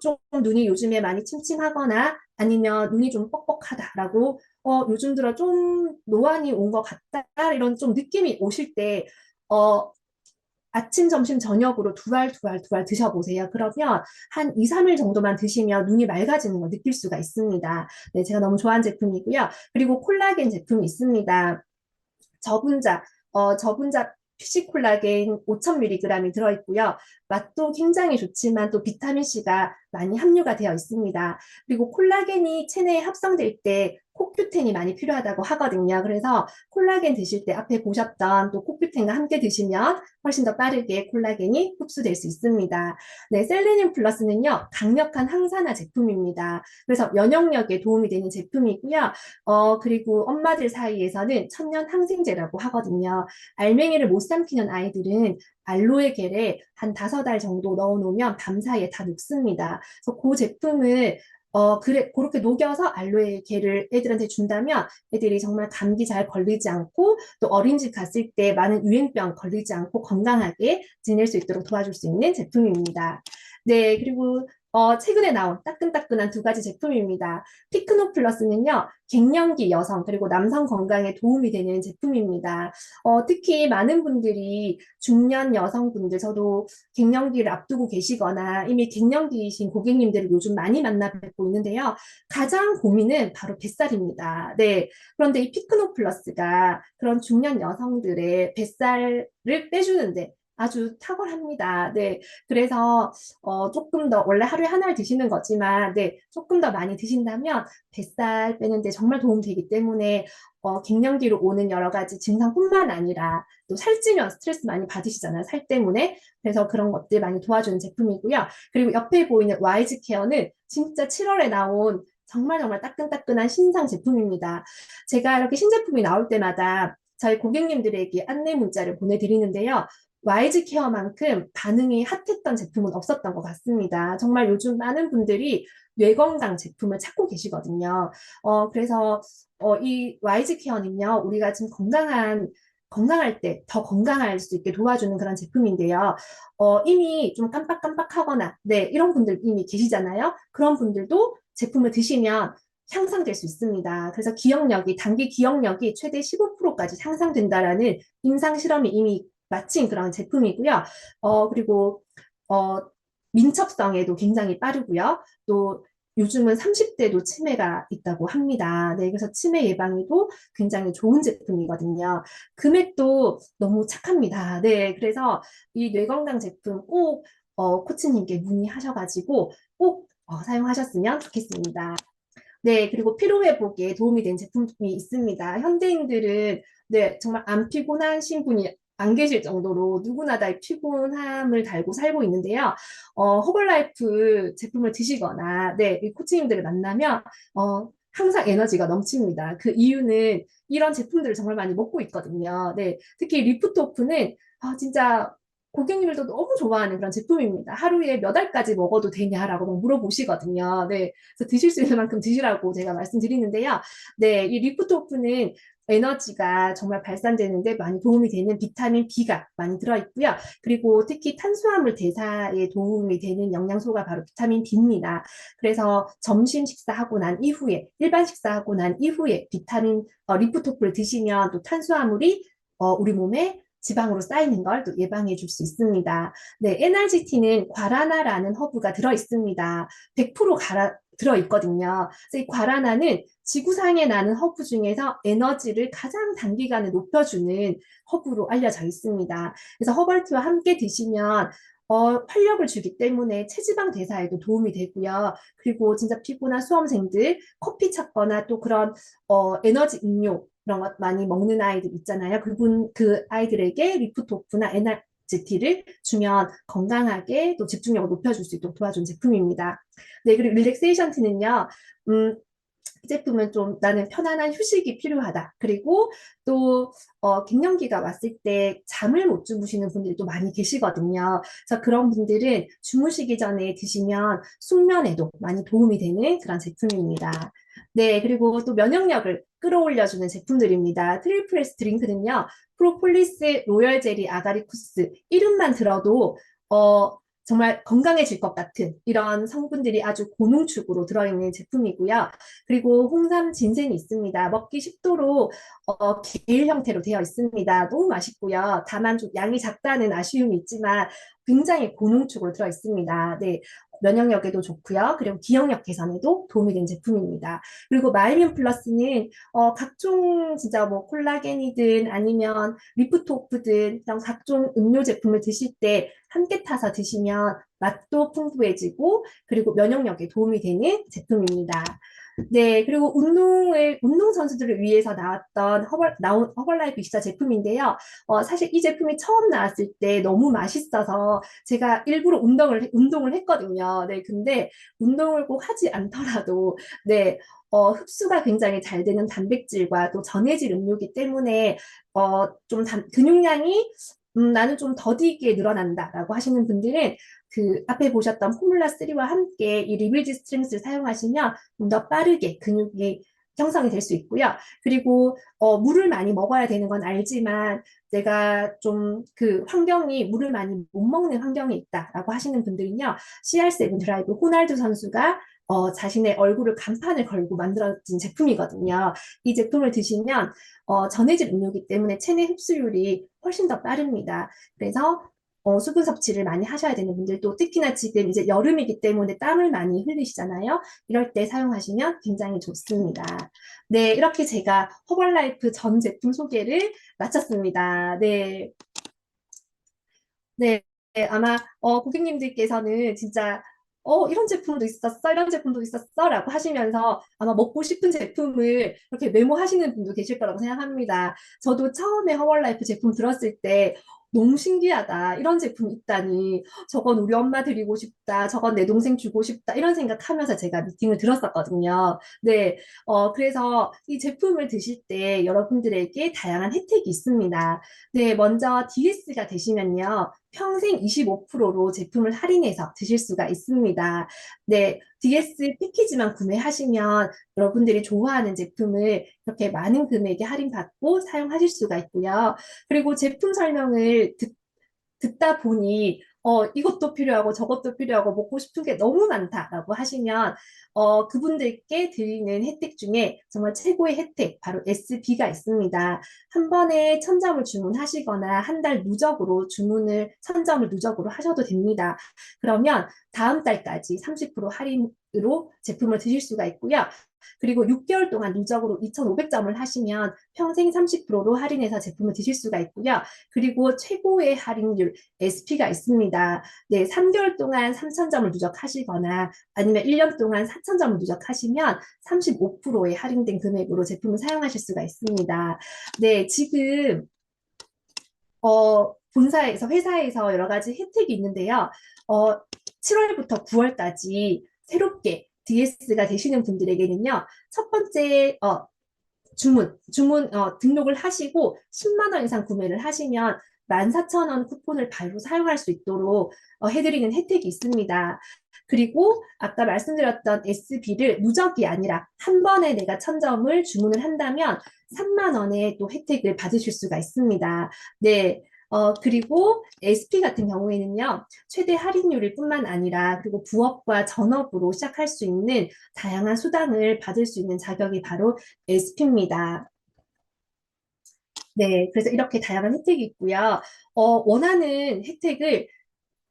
좀 눈이 요즘에 많이 침침하거나 아니면 눈이 좀 뻑뻑하다라고 요즘 들어 좀 노안이 온 것 같다 이런 좀 느낌이 오실 때 아침, 점심, 저녁으로 두 알 드셔보세요. 그러면 한 2, 3일 정도만 드시면 눈이 맑아지는 걸 느낄 수가 있습니다. 네, 제가 너무 좋아하는 제품이고요. 그리고 콜라겐 제품이 있습니다. 저분자, 저분자 피시 콜라겐 5,000mg이 들어있고요. 맛도 굉장히 좋지만 또 비타민C가 많이 함유가 되어 있습니다. 그리고 콜라겐이 체내에 합성될 때 코큐텐이 많이 필요하다고 하거든요. 그래서 콜라겐 드실 때 앞에 보셨던 또 코큐텐과 함께 드시면 훨씬 더 빠르게 콜라겐이 흡수될 수 있습니다. 네, 셀레늄 플러스는요, 강력한 항산화 제품입니다. 그래서 면역력에 도움이 되는 제품이고요. 그리고 엄마들 사이에서는 천연 항생제라고 하거든요. 알맹이를 못 삼키는 아이들은 알로에 겔에 한 5알 정도 넣어놓으면 밤 사이에 다 녹습니다. 그래서 그 제품을 그렇게 녹여서 알로에 겔을 애들한테 준다면 애들이 정말 감기 잘 걸리지 않고 또 어린이집 갔을 때 많은 유행병 걸리지 않고 건강하게 지낼 수 있도록 도와줄 수 있는 제품입니다. 네, 그리고 최근에 나온 따끈따끈한 2가지 제품입니다. 피크노 플러스는요, 갱년기 여성 그리고 남성 건강에 도움이 되는 제품입니다. 특히 많은 분들이 중년 여성분들, 저도 갱년기를 앞두고 계시거나 이미 갱년기이신 고객님들을 요즘 많이 만나 뵙고 있는데요. 가장 고민은 바로 뱃살입니다. 네. 그런데 이 피크노 플러스가 그런 중년 여성들의 뱃살을 빼주는데 아주 탁월합니다. 네. 그래서 조금 더 원래 하루에 하나를 드시는 거지만 네, 조금 더 많이 드신다면 뱃살 빼는데 정말 도움되기 때문에 갱년기로 오는 여러 가지 증상뿐만 아니라 또 살찌면 스트레스 많이 받으시잖아요. 살 때문에. 그래서 그런 것들 많이 도와주는 제품이고요. 그리고 옆에 보이는 와이즈 케어는 진짜 7월에 나온 정말 정말 따끈따끈한 신상 제품입니다. 제가 이렇게 신제품이 나올 때마다 저희 고객님들에게 안내 문자를 보내드리는데요. 와이즈 케어만큼 반응이 핫했던 제품은 없었던 것 같습니다. 정말 요즘 많은 분들이 뇌건강 제품을 찾고 계시거든요. 그래서 이 와이즈 케어는요, 우리가 지금 건강할 때 더 건강할 수 있게 도와주는 그런 제품인데요. 이미 좀 깜빡깜빡하거나, 네, 이런 분들 이미 계시잖아요. 그런 분들도 제품을 드시면 향상될 수 있습니다. 그래서 단기 기억력이 최대 15%까지 향상된다라는 임상 실험이 이미 마친 그런 제품이고요. 그리고, 어, 민첩성에도 굉장히 빠르고요. 또 요즘은 30대도 치매가 있다고 합니다. 네, 그래서 치매 예방에도 굉장히 좋은 제품이거든요. 금액도 너무 착합니다. 네, 그래서 이 뇌건강 제품 꼭 코치님께 문의하셔가지고 꼭 사용하셨으면 좋겠습니다. 네, 그리고 피로회복에 도움이 된 제품이 있습니다. 현대인들은 네, 정말 안 피곤하신 분이 안 계실 정도로 누구나 다 이 피곤함을 달고 살고 있는데요. 허벌라이프 제품을 드시거나, 네, 이 코치님들을 만나면, 항상 에너지가 넘칩니다. 그 이유는 이런 제품들을 정말 많이 먹고 있거든요. 네, 특히 리프토프는 진짜 고객님들도 너무 좋아하는 그런 제품입니다. 하루에 몇 알까지 먹어도 되냐라고 막 물어보시거든요. 네, 그래서 드실 수 있는 만큼 드시라고 제가 말씀드리는데요. 네, 이 리프토프는 에너지가 정말 발산되는데 많이 도움이 되는 비타민 B가 많이 들어있고요. 그리고 특히 탄수화물 대사에 도움이 되는 영양소가 바로 비타민 B입니다. 그래서 점심 식사하고 난 이후에, 일반 식사하고 난 이후에 리프토프를 드시면 또 탄수화물이 우리 몸에 지방으로 쌓이는 걸 또 예방해 줄 수 있습니다. 네, NRGT는 과라나라는 허브가 들어 있습니다. 100% 들어 있거든요. 그래서 이 과라나는 지구상에 나는 허브 중에서 에너지를 가장 단기간에 높여주는 허브로 알려져 있습니다. 그래서 허벌티와 함께 드시면 활력을 주기 때문에 체지방 대사에도 도움이 되고요. 그리고 진짜 피곤한 수험생들 커피 찾거나 또 그런 에너지 음료 그런 것 많이 먹는 아이들 있잖아요. 그 아이들에게 리프토프나 NRGT를 주면 건강하게 또 집중력을 높여줄 수 있도록 도와주는 제품입니다. 네, 그리고 릴렉세이션 티는요, 이 제품은 좀 나는 편안한 휴식이 필요하다. 그리고 또 갱년기가 왔을 때 잠을 못 주무시는 분들이 또 많이 계시거든요. 그래서 그런 분들은 주무시기 전에 드시면 숙면에도 많이 도움이 되는 그런 제품입니다. 네, 그리고 또 면역력을 끌어올려주는 제품들입니다. 트리플스 드링크는요, 프로폴리스 로열 제리 아가리쿠스 이름만 들어도 정말 건강해질 것 같은 이런 성분들이 아주 고농축으로 들어있는 제품이고요. 그리고 홍삼 진생이 있습니다. 먹기 쉽도록 겔 형태로 되어 있습니다. 너무 맛있고요. 다만 좀 양이 작다는 아쉬움이 있지만 굉장히 고농축으로 들어 있습니다. 네, 면역력에도 좋고요. 그리고 기억력 개선에도 도움이 된 제품입니다. 그리고 마이뮨 플러스는 각종 진짜 뭐 콜라겐이든 아니면 리프토프든 이런 각종 음료 제품을 드실 때 함께 타서 드시면 맛도 풍부해지고 그리고 면역력에 도움이 되는 제품입니다. 네, 그리고 운동 선수들을 위해서 나온 허벌라이프 24 제품인데요. 사실 이 제품이 처음 나왔을 때 너무 맛있어서 제가 일부러 운동을 했거든요. 네, 근데 운동을 꼭 하지 않더라도, 네, 흡수가 굉장히 잘 되는 단백질과 또 전해질 음료이기 때문에, 근육량이 나는 좀 더디게 늘어난다라고 하시는 분들은 그 앞에 보셨던 포뮬라3와 함께 이 리빌지 스트렝스를 사용하시면 좀 더 빠르게 근육이 형성이 될 수 있고요. 그리고 물을 많이 먹어야 되는 건 알지만 내가 좀 그 환경이 물을 많이 못 먹는 환경이 있다라고 하시는 분들은요. CR7 드라이브 호날두 선수가 자신의 얼굴을 간판을 걸고 만들어진 제품이거든요. 이 제품을 드시면 전해질 음료이기 때문에 체내 흡수율이 훨씬 더 빠릅니다. 그래서 수분 섭취를 많이 하셔야 되는 분들도 특히나 지금 이제 여름이기 때문에 땀을 많이 흘리시잖아요. 이럴 때 사용하시면 굉장히 좋습니다. 네, 이렇게 제가 허벌라이프 전 제품 소개를 마쳤습니다. 네, 네, 아마 고객님들께서는 진짜 이런 제품도 있었어, 이런 제품도 있었어라고 하시면서 아마 먹고 싶은 제품을 이렇게 메모하시는 분도 계실 거라고 생각합니다. 저도 처음에 허벌라이프 제품 들었을 때 너무 신기하다. 이런 제품 있다니. 저건 우리 엄마 드리고 싶다. 저건 내 동생 주고 싶다. 이런 생각하면서 제가 미팅을 들었었거든요. 네, 그래서 이 제품을 드실 때 여러분들에게 다양한 혜택이 있습니다. 네, 먼저 DS가 되시면요. 평생 25%로 제품을 할인해서 드실 수가 있습니다. 네, DS 패키지만 구매하시면 여러분들이 좋아하는 제품을 이렇게 많은 금액에 할인받고 사용하실 수가 있고요. 그리고 제품 설명을 듣다 보니 이것도 필요하고 저것도 필요하고 먹고 싶은 게 너무 많다라고 하시면 그분들께 드리는 혜택 중에 정말 최고의 혜택 바로 SB가 있습니다. 한 번에 1,000점을 주문하시거나 한 달 누적으로 1,000점을 누적으로 하셔도 됩니다. 그러면 다음 달까지 30% 할인으로 제품을 드실 수가 있고요. 그리고 6개월 동안 누적으로 2,500점을 하시면 평생 30%로 할인해서 제품을 드실 수가 있고요. 그리고 최고의 할인율 SP가 있습니다. 네, 3개월 동안 3,000점을 누적하시거나 아니면 1년 동안 4,000점을 누적하시면 35%의 할인된 금액으로 제품을 사용하실 수가 있습니다. 네, 지금 회사에서 여러 가지 혜택이 있는데요. 7월부터 9월까지 새롭게 DS가 되시는 분들에게는요, 첫 번째, 등록을 하시고 10만 원 이상 구매를 하시면 14,000원 쿠폰을 바로 사용할 수 있도록 해드리는 혜택이 있습니다. 그리고 아까 말씀드렸던 SB를 누적이 아니라 한 번에 내가 1,000점을 주문을 한다면 3만 원의 또 혜택을 받으실 수가 있습니다. 네. 그리고 SP 같은 경우에는요, 최대 할인율일 뿐만 아니라, 그리고 부업과 전업으로 시작할 수 있는 다양한 수당을 받을 수 있는 자격이 바로 SP입니다. 네, 그래서 이렇게 다양한 혜택이 있고요. 원하는 혜택을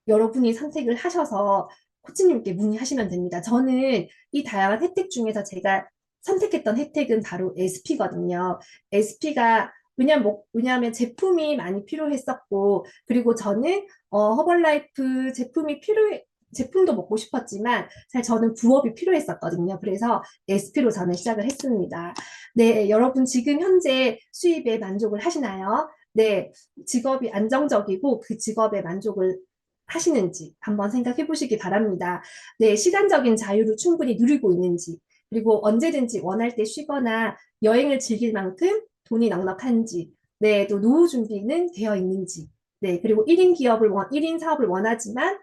여러분이 선택을 하셔서 코치님께 문의하시면 됩니다. 저는 이 다양한 혜택 중에서 제가 선택했던 혜택은 바로 SP거든요. SP가 왜냐하면 제품이 많이 필요했었고, 그리고 저는 허벌라이프 제품도 먹고 싶었지만, 사실 저는 부업이 필요했었거든요. 그래서 SP로 저는 시작을 했습니다. 네, 여러분 지금 현재 수입에 만족을 하시나요? 네, 직업이 안정적이고 그 직업에 만족을 하시는지 한번 생각해 보시기 바랍니다. 네, 시간적인 자유를 충분히 누리고 있는지, 그리고 언제든지 원할 때 쉬거나 여행을 즐길 만큼 돈이 넉넉한지, 네, 또 노후 준비는 되어 있는지, 네, 그리고 1인 사업을 원하지만,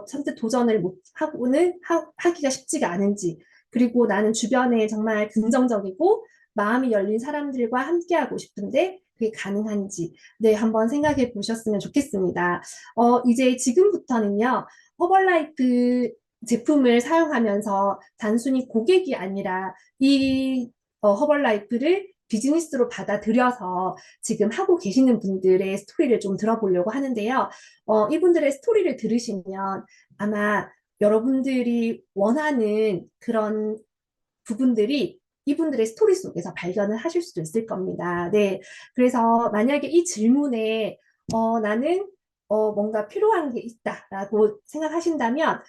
선뜻 도전을 못 하기가 쉽지가 않은지, 그리고 나는 주변에 정말 긍정적이고 마음이 열린 사람들과 함께하고 싶은데 그게 가능한지, 네, 한번 생각해 보셨으면 좋겠습니다. 이제 지금부터는요, 허벌라이프 제품을 사용하면서 단순히 고객이 아니라 이 허벌라이프를 비즈니스로 받아들여서 지금 하고 계시는 분들의 스토리를 좀 들어보려고 하는데요. 이분들의 스토리를 들으시면 아마 여러분들이 원하는 그런 부분들이 이분들의 스토리 속에서 발견을 하실 수도 있을 겁니다. 네. 그래서 만약에 이 질문에 나는 뭔가 필요한 게 있다라고 생각하신다면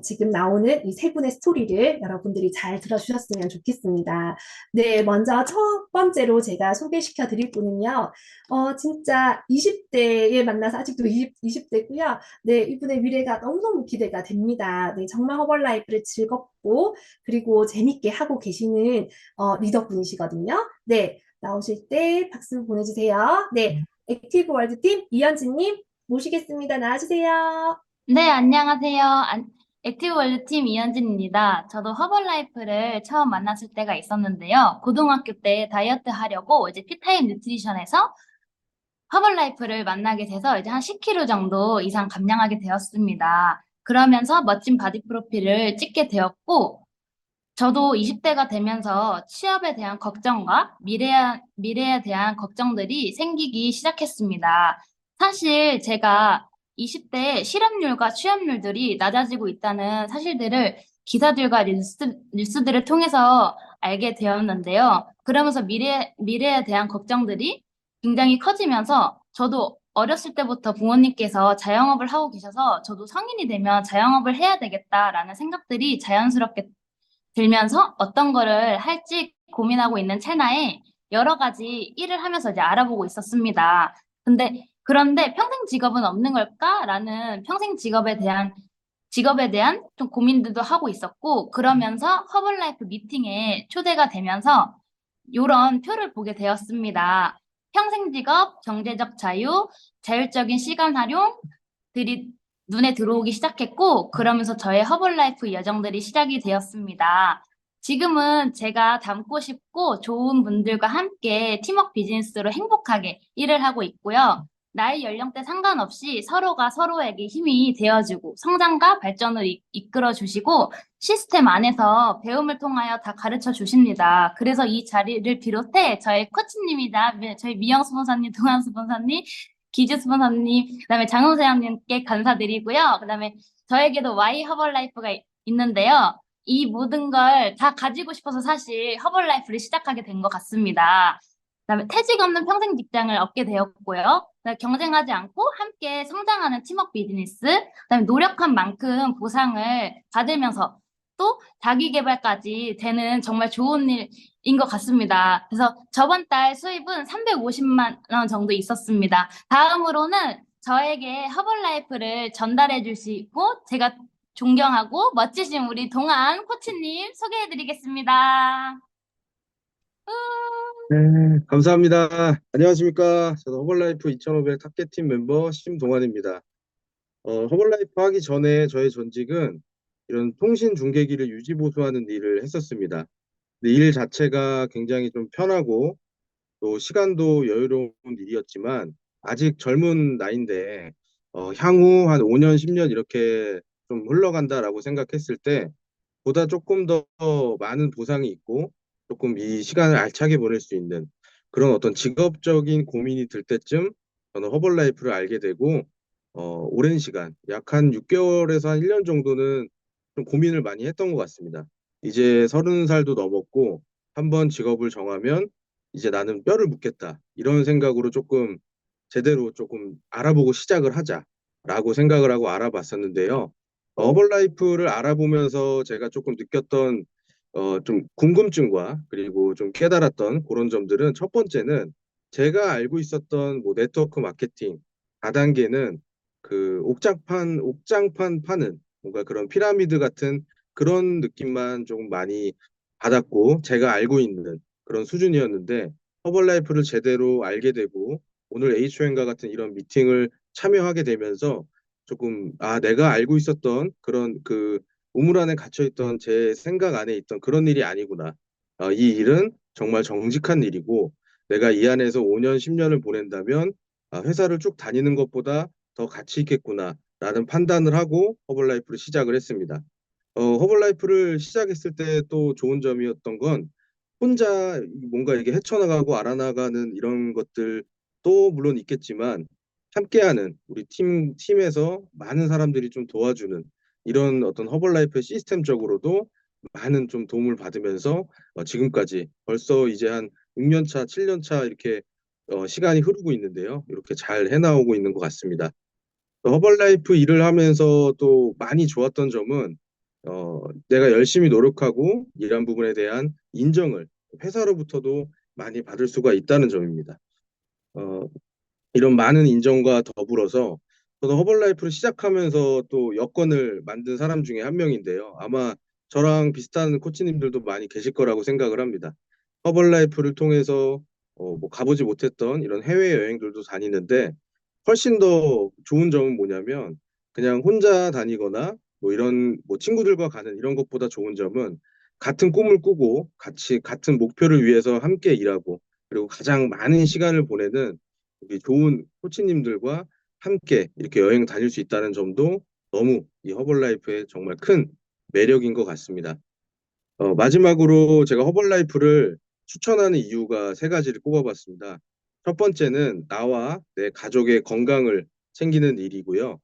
지금 나오는 이 세 분의 스토리를 여러분들이 잘 들어주셨으면 좋겠습니다. 네, 먼저 첫 번째로 제가 소개시켜 드릴 분은요, 진짜 20대에 만나서 아직도 20대고요. 네, 이분의 미래가 너무너무 기대가 됩니다. 네, 정말 허벌라이프를 즐겁고 그리고 재밌게 하고 계시는 리더분이시거든요. 네, 나오실 때 박수 보내주세요. 네, 액티브 월드팀 이현진님 모시겠습니다. 나와주세요. 네, 안녕하세요. 액티브 월드 팀 이현진입니다. 저도 허벌라이프를 처음 만났을 때가 있었는데요. 고등학교 때 다이어트 하려고 이제 피타임 뉴트리션에서 허벌라이프를 만나게 돼서 이제 한 10kg 정도 이상 감량하게 되었습니다. 그러면서 멋진 바디 프로필을 찍게 되었고, 저도 20대가 되면서 취업에 대한 걱정과 미래에 대한 걱정들이 생기기 시작했습니다. 사실 제가 20대 실업률과 취업률들이 낮아지고 있다는 사실들을 기사들과 뉴스들을 통해서 알게 되었는데요. 그러면서 미래에 대한 걱정들이 굉장히 커지면서 저도 어렸을 때부터 부모님께서 자영업을 하고 계셔서 저도 성인이 되면 자영업을 해야 되겠다라는 생각들이 자연스럽게 들면서 어떤 거를 할지 고민하고 있는 찰나에 여러 가지 일을 하면서 이제 알아보고 있었습니다. 그런데 평생 직업은 없는 걸까라는 평생 직업에 대한 좀 고민들도 하고 있었고, 그러면서 허벌라이프 미팅에 초대가 되면서 이런 표를 보게 되었습니다. 평생 직업, 경제적 자유, 자율적인 시간 활용들이 눈에 들어오기 시작했고, 그러면서 저의 허벌라이프 여정들이 시작이 되었습니다. 지금은 제가 닮고 싶고 좋은 분들과 함께 팀워크 비즈니스로 행복하게 일을 하고 있고요. 나이 연령대 상관없이 서로가 서로에게 힘이 되어주고 성장과 발전을 이끌어 주시고 시스템 안에서 배움을 통하여 다 가르쳐 주십니다. 그래서 이 자리를 비롯해 저희 코치님이자 저희 미영 스폰서님, 동안 스폰서님, 기주 스폰서님, 그다음에 장훈 사장님께 감사드리고요. 그다음에 저에게도 Y 허벌라이프가 있는데요. 이 모든 걸 다 가지고 싶어서 사실 허벌라이프를 시작하게 된 것 같습니다. 그다음에 퇴직 없는 평생 직장을 얻게 되었고요. 그다음에 경쟁하지 않고 함께 성장하는 팀워크 비즈니스, 그다음에 노력한 만큼 보상을 받으면서 또 자기 개발까지 되는 정말 좋은 일인 것 같습니다. 그래서 저번 달 수입은 350만 원 정도 있었습니다. 다음으로는 저에게 허벌라이프를 전달해 주시고 제가 존경하고 멋지신 우리 동안 코치님 소개해 드리겠습니다. 네, 감사합니다. 안녕하십니까. 저는 허벌라이프 2500 타겟팀 멤버 심동환입니다. 허벌라이프 하기 전에 저의 전직은 이런 통신 중계기를 유지 보수하는 일을 했었습니다. 근데 일 자체가 굉장히 좀 편하고 또 시간도 여유로운 일이었지만 아직 젊은 나이인데 향후 한 5년, 10년 이렇게 좀 흘러간다라고 생각했을 때 보다 조금 더 많은 보상이 있고 조금 이 시간을 알차게 보낼 수 있는 그런 어떤 직업적인 고민이 들 때쯤 저는 허벌라이프를 알게 되고 오랜 시간 약 한 6개월에서 한 1년 정도는 좀 고민을 많이 했던 것 같습니다. 이제 30살도 넘었고 한번 직업을 정하면 이제 나는 뼈를 묻겠다 이런 생각으로 조금 제대로 조금 알아보고 시작을 하자라고 생각을 하고 알아봤었는데요. 어벌라이프를 알아보면서 제가 조금 느꼈던 좀 궁금증과 그리고 좀 깨달았던 그런 점들은 첫 번째는 제가 알고 있었던 뭐 네트워크 마케팅 4단계는 그 옥장판 파는 뭔가 그런 피라미드 같은 그런 느낌만 조금 많이 받았고 제가 알고 있는 그런 수준이었는데 허벌라이프를 제대로 알게 되고 오늘 HON과 같은 이런 미팅을 참여하게 되면서 조금 내가 알고 있었던 그런 그 우물 안에 갇혀 있던 제 생각 안에 있던 그런 일이 아니구나. 이 일은 정말 정직한 일이고 내가 이 안에서 5년, 10년을 보낸다면 회사를 쭉 다니는 것보다 더 가치 있겠구나라는 판단을 하고 허벌라이프를 시작을 했습니다. 허벌라이프를 시작했을 때 또 좋은 점이었던 건 혼자 뭔가 이게 헤쳐나가고 알아나가는 이런 것들도 물론 있겠지만 함께하는 우리 팀에서 많은 사람들이 좀 도와주는 이런 어떤 허벌라이프 시스템적으로도 많은 좀 도움을 받으면서 지금까지 벌써 이제 한 6년 차, 7년 차 이렇게 시간이 흐르고 있는데요. 이렇게 잘 해나오고 있는 것 같습니다. 허벌라이프 일을 하면서 또 많이 좋았던 점은 내가 열심히 노력하고 일한 부분에 대한 인정을 회사로부터도 많이 받을 수가 있다는 점입니다. 어, 이런 많은 인정과 더불어서 저도 허벌라이프를 시작하면서 또 여건을 만든 사람 중에 한 명인데요. 아마 저랑 비슷한 코치님들도 많이 계실 거라고 생각을 합니다. 허벌라이프를 통해서 뭐 가보지 못했던 이런 해외여행들도 다니는데 훨씬 더 좋은 점은 뭐냐면 그냥 혼자 다니거나 뭐 이런 뭐 친구들과 가는 이런 것보다 좋은 점은 같은 꿈을 꾸고 같이 같은 목표를 위해서 함께 일하고 그리고 가장 많은 시간을 보내는 우리 좋은 코치님들과 함께 이렇게 여행 다닐 수 있다는 점도 너무 이 허벌라이프의 정말 큰 매력인 것 같습니다. 마지막으로 제가 허벌라이프를 추천하는 이유가 세 가지를 꼽아봤습니다. 첫 번째는 나와 내 가족의 건강을 챙기는 일이고요.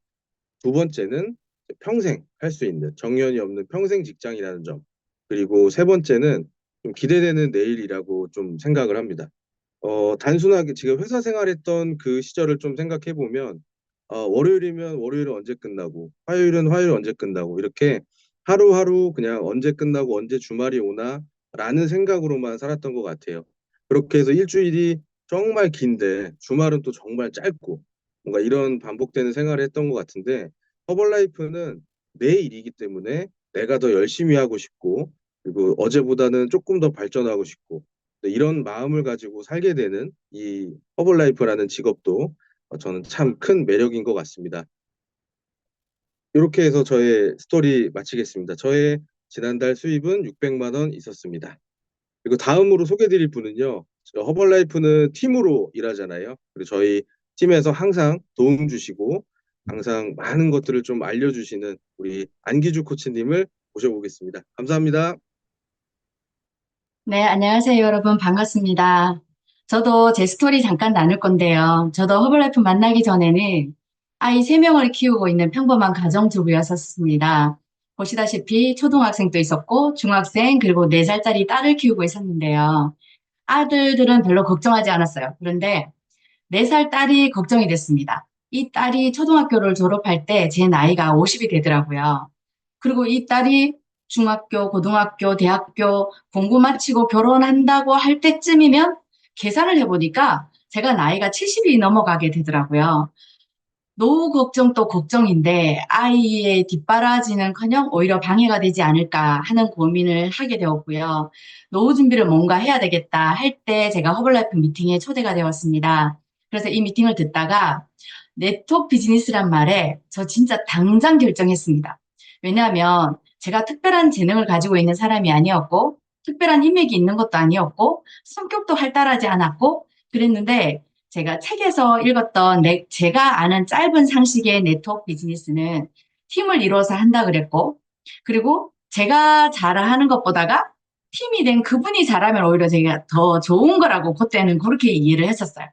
두 번째는 평생 할 수 있는 정년이 없는 평생 직장이라는 점. 그리고 세 번째는 좀 기대되는 내일이라고 좀 생각을 합니다. 단순하게 지금 회사 생활했던 그 시절을 좀 생각해 보면, 월요일이면 월요일은 언제 끝나고, 화요일은 화요일 언제 끝나고, 이렇게 하루하루 그냥 언제 끝나고 언제 주말이 오나, 라는 생각으로만 살았던 것 같아요. 그렇게 해서 일주일이 정말 긴데, 주말은 또 정말 짧고, 뭔가 이런 반복되는 생활을 했던 것 같은데, 허벌라이프는 내 일이기 때문에 내가 더 열심히 하고 싶고, 그리고 어제보다는 조금 더 발전하고 싶고, 네, 이런 마음을 가지고 살게 되는 이 허벌라이프라는 직업도 저는 참 큰 매력인 것 같습니다. 이렇게 해서 저의 스토리 마치겠습니다. 저의 지난달 수입은 600만 원 있었습니다. 그리고 다음으로 소개드릴 분은요. 저 허벌라이프는 팀으로 일하잖아요. 그리고 저희 팀에서 항상 도움 주시고 항상 많은 것들을 좀 알려주시는 우리 안기주 코치님을 모셔보겠습니다. 감사합니다. 네, 안녕하세요, 여러분. 반갑습니다. 저도 제 스토리 잠깐 나눌 건데요. 저도 허블라이프 만나기 전에는 아이 3명을 키우고 있는 평범한 가정주부였었습니다. 보시다시피 초등학생도 있었고, 중학생, 그리고 4살짜리 딸을 키우고 있었는데요. 아들들은 별로 걱정하지 않았어요. 그런데 4살 딸이 걱정이 됐습니다. 이 딸이 초등학교를 졸업할 때 제 나이가 50이 되더라고요. 그리고 이 딸이 중학교, 고등학교, 대학교 공부 마치고 결혼한다고 할 때쯤이면 계산을 해보니까 제가 나이가 70이 넘어가게 되더라고요. 노후 걱정도 걱정인데 아이의 뒷바라지는커녕 오히려 방해가 되지 않을까 하는 고민을 하게 되었고요. 노후 준비를 뭔가 해야 되겠다 할 때 제가 허블라이프 미팅에 초대가 되었습니다. 그래서 이 미팅을 듣다가 네트워크 비즈니스란 말에 저 진짜 당장 결정했습니다. 왜냐하면 제가 특별한 재능을 가지고 있는 사람이 아니었고 특별한 인맥이 있는 것도 아니었고 성격도 활달하지 않았고 그랬는데 제가 책에서 읽었던 제가 아는 짧은 상식의 네트워크 비즈니스는 팀을 이루어서 한다 그랬고 그리고 제가 잘하는 것보다가 팀이 된 그분이 잘하면 오히려 제가 더 좋은 거라고 그때는 그렇게 이해를 했었어요.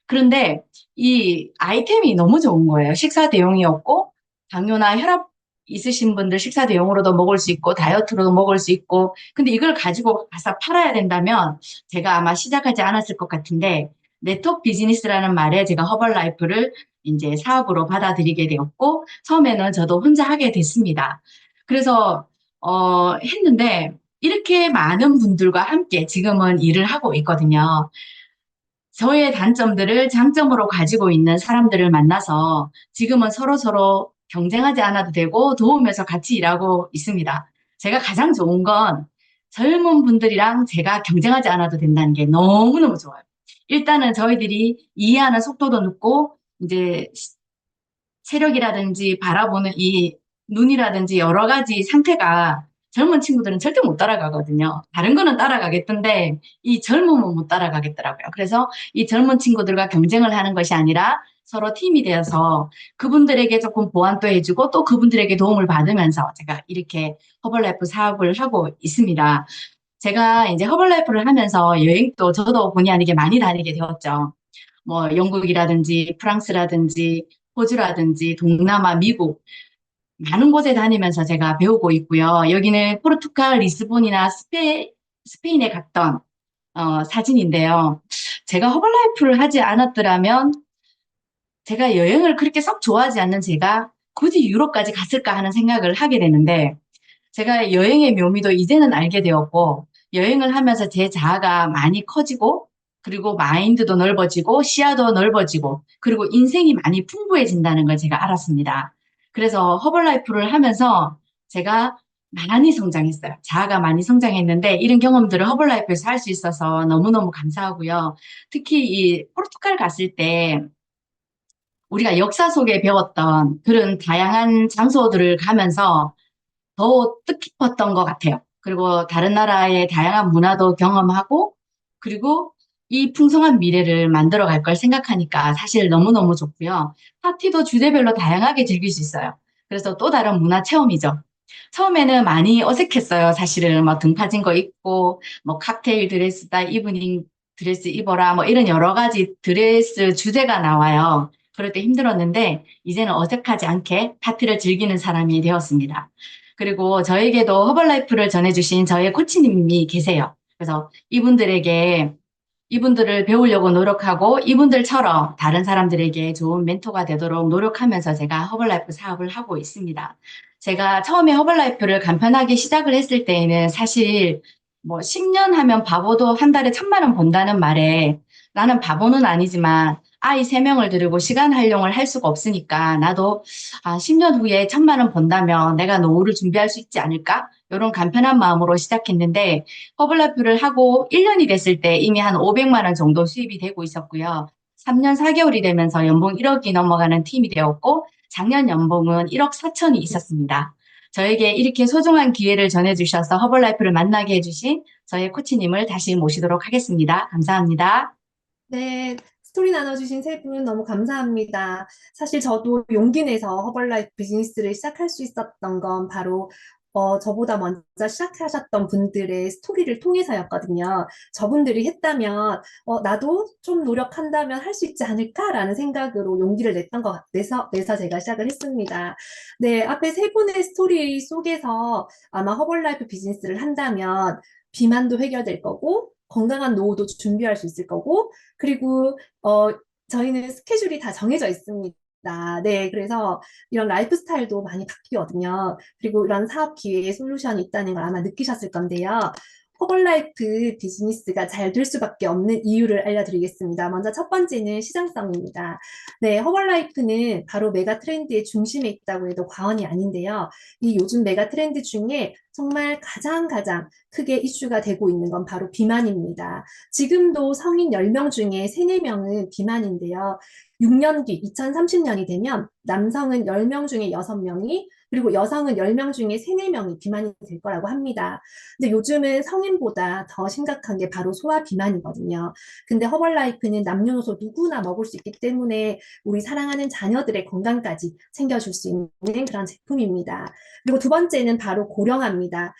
그런데 이 아이템이 너무 좋은 거예요. 식사 대용이었고 당뇨나 혈압 있으신 분들 식사 대용으로도 먹을 수 있고 다이어트로도 먹을 수 있고 근데 이걸 가지고 가서 팔아야 된다면 제가 아마 시작하지 않았을 것 같은데 네트워크 비즈니스라는 말에 제가 허벌라이프를 이제 사업으로 받아들이게 되었고 처음에는 저도 혼자 하게 됐습니다. 그래서 했는데 이렇게 많은 분들과 함께 지금은 일을 하고 있거든요. 저의 단점들을 장점으로 가지고 있는 사람들을 만나서 지금은 서로서로 경쟁하지 않아도 되고 도우면서 같이 일하고 있습니다. 제가 가장 좋은 건 젊은 분들이랑 제가 경쟁하지 않아도 된다는 게 너무너무 좋아요. 일단은 저희들이 이해하는 속도도 늦고 이제 체력이라든지 바라보는 이 눈이라든지 여러 가지 상태가 젊은 친구들은 절대 못 따라가거든요. 다른 거는 따라가겠던데 이 젊음은 못 따라가겠더라고요. 그래서 이 젊은 친구들과 경쟁을 하는 것이 아니라 서로 팀이 되어서 그분들에게 조금 보완도 해주고 또 그분들에게 도움을 받으면서 제가 이렇게 허벌라이프 사업을 하고 있습니다. 제가 이제 허벌라이프를 하면서 여행도 저도 본의 아니게 많이 다니게 되었죠. 뭐 영국이라든지 프랑스라든지 호주라든지 동남아, 미국 많은 곳에 다니면서 제가 배우고 있고요. 여기는 포르투갈 리스본이나 스페인에 갔던 사진인데요. 제가 허벌라이프를 하지 않았더라면 제가 여행을 그렇게 썩 좋아하지 않는 제가 굳이 유럽까지 갔을까 하는 생각을 하게 되는데 제가 여행의 묘미도 이제는 알게 되었고 여행을 하면서 제 자아가 많이 커지고 그리고 마인드도 넓어지고 시야도 넓어지고 그리고 인생이 많이 풍부해진다는 걸 제가 알았습니다. 그래서 허벌라이프를 하면서 제가 많이 성장했어요. 자아가 많이 성장했는데 이런 경험들을 허벌라이프에서 할 수 있어서 너무너무 감사하고요. 특히 이 포르투갈 갔을 때 우리가 역사 속에 배웠던 그런 다양한 장소들을 가면서 더 뜻깊었던 것 같아요. 그리고 다른 나라의 다양한 문화도 경험하고, 그리고 이 풍성한 미래를 만들어 갈 걸 생각하니까 사실 너무너무 좋고요. 파티도 주제별로 다양하게 즐길 수 있어요. 그래서 또 다른 문화 체험이죠. 처음에는 많이 어색했어요. 사실은 뭐 등파진 거 입고, 뭐 칵테일 드레스다, 이브닝 드레스 입어라, 뭐 이런 여러 가지 드레스 주제가 나와요. 그럴 때 힘들었는데, 이제는 어색하지 않게 파티를 즐기는 사람이 되었습니다. 그리고 저에게도 허벌라이프를 전해주신 저의 코치님이 계세요. 그래서 이분들을 배우려고 노력하고 이분들처럼 다른 사람들에게 좋은 멘토가 되도록 노력하면서 제가 허벌라이프 사업을 하고 있습니다. 제가 처음에 허벌라이프를 간편하게 시작을 했을 때에는 사실 뭐 10년 하면 바보도 한 달에 1,000만 원 번다는 말에 나는 바보는 아니지만 아이 3명을 들이고 시간 활용을 할 수가 없으니까 나도 10년 후에 1,000만 원 번다면 내가 노후를 준비할 수 있지 않을까? 이런 간편한 마음으로 시작했는데 허블라이프를 하고 1년이 됐을 때 이미 한 500만 원 정도 수입이 되고 있었고요. 3년 4개월이 되면서 연봉 1억이 넘어가는 팀이 되었고 작년 연봉은 1억 4천이 있었습니다. 저에게 이렇게 소중한 기회를 전해주셔서 허벌라이프를 만나게 해주신 저의 코치님을 다시 모시도록 하겠습니다. 감사합니다. 네, 스토리 나눠주신 세 분 너무 감사합니다. 사실 저도 용기 내서 허벌라이프 비즈니스를 시작할 수 있었던 건 바로 저보다 먼저 시작하셨던 분들의 스토리를 통해서였거든요. 저분들이 했다면 나도 좀 노력한다면 할 수 있지 않을까라는 생각으로 용기를 내서 제가 시작을 했습니다. 네, 앞에 세 분의 스토리 속에서 아마 허벌라이프 비즈니스를 한다면 비만도 해결될 거고 건강한 노후도 준비할 수 있을 거고 그리고 저희는 스케줄이 다 정해져 있습니다. 네, 그래서 이런 라이프 스타일도 많이 바뀌거든요. 그리고 이런 사업 기회에 솔루션이 있다는 걸 아마 느끼셨을 건데요. 허벌라이프 비즈니스가 잘 될 수밖에 없는 이유를 알려드리겠습니다. 먼저 첫 번째는 시장성입니다. 네, 허벌라이프는 바로 메가 트렌드의 중심에 있다고 해도 과언이 아닌데요. 이 요즘 메가 트렌드 중에 정말 가장 크게 이슈가 되고 있는 건 바로 비만입니다. 지금도 성인 10명 중에 3, 4명은 비만인데요. 6년 뒤 2030년이 되면 남성은 10명 중에 6명이 그리고 여성은 10명 중에 3, 4명이 비만이 될 거라고 합니다. 근데 요즘은 성인보다 더 심각한 게 바로 소화 비만이거든요. 근데 허벌라이프는 남녀노소 누구나 먹을 수 있기 때문에 우리 사랑하는 자녀들의 건강까지 챙겨줄 수 있는 그런 제품입니다. 그리고 두 번째는 바로 고령화입니다.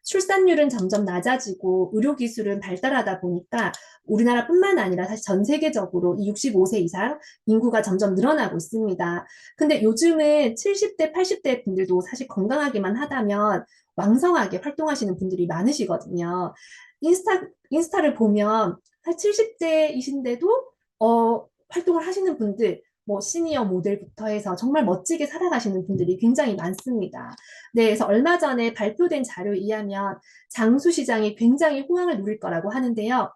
출산율은 점점 낮아지고 의료기술은 발달하다 보니까 우리나라뿐만 아니라 사실 전 세계적으로 이 65세 이상 인구가 점점 늘어나고 있습니다. 근데 요즘은 70대, 80대 분들도 사실 건강하기만 하다면 왕성하게 활동하시는 분들이 많으시거든요. 인스타를 보면 70대이신데도 활동을 하시는 분들, 뭐 시니어 모델부터 해서 정말 멋지게 살아가시는 분들이 굉장히 많습니다. 네, 그래서 얼마 전에 발표된 자료에 의하면 장수 시장이 굉장히 호황을 누릴 거라고 하는데요.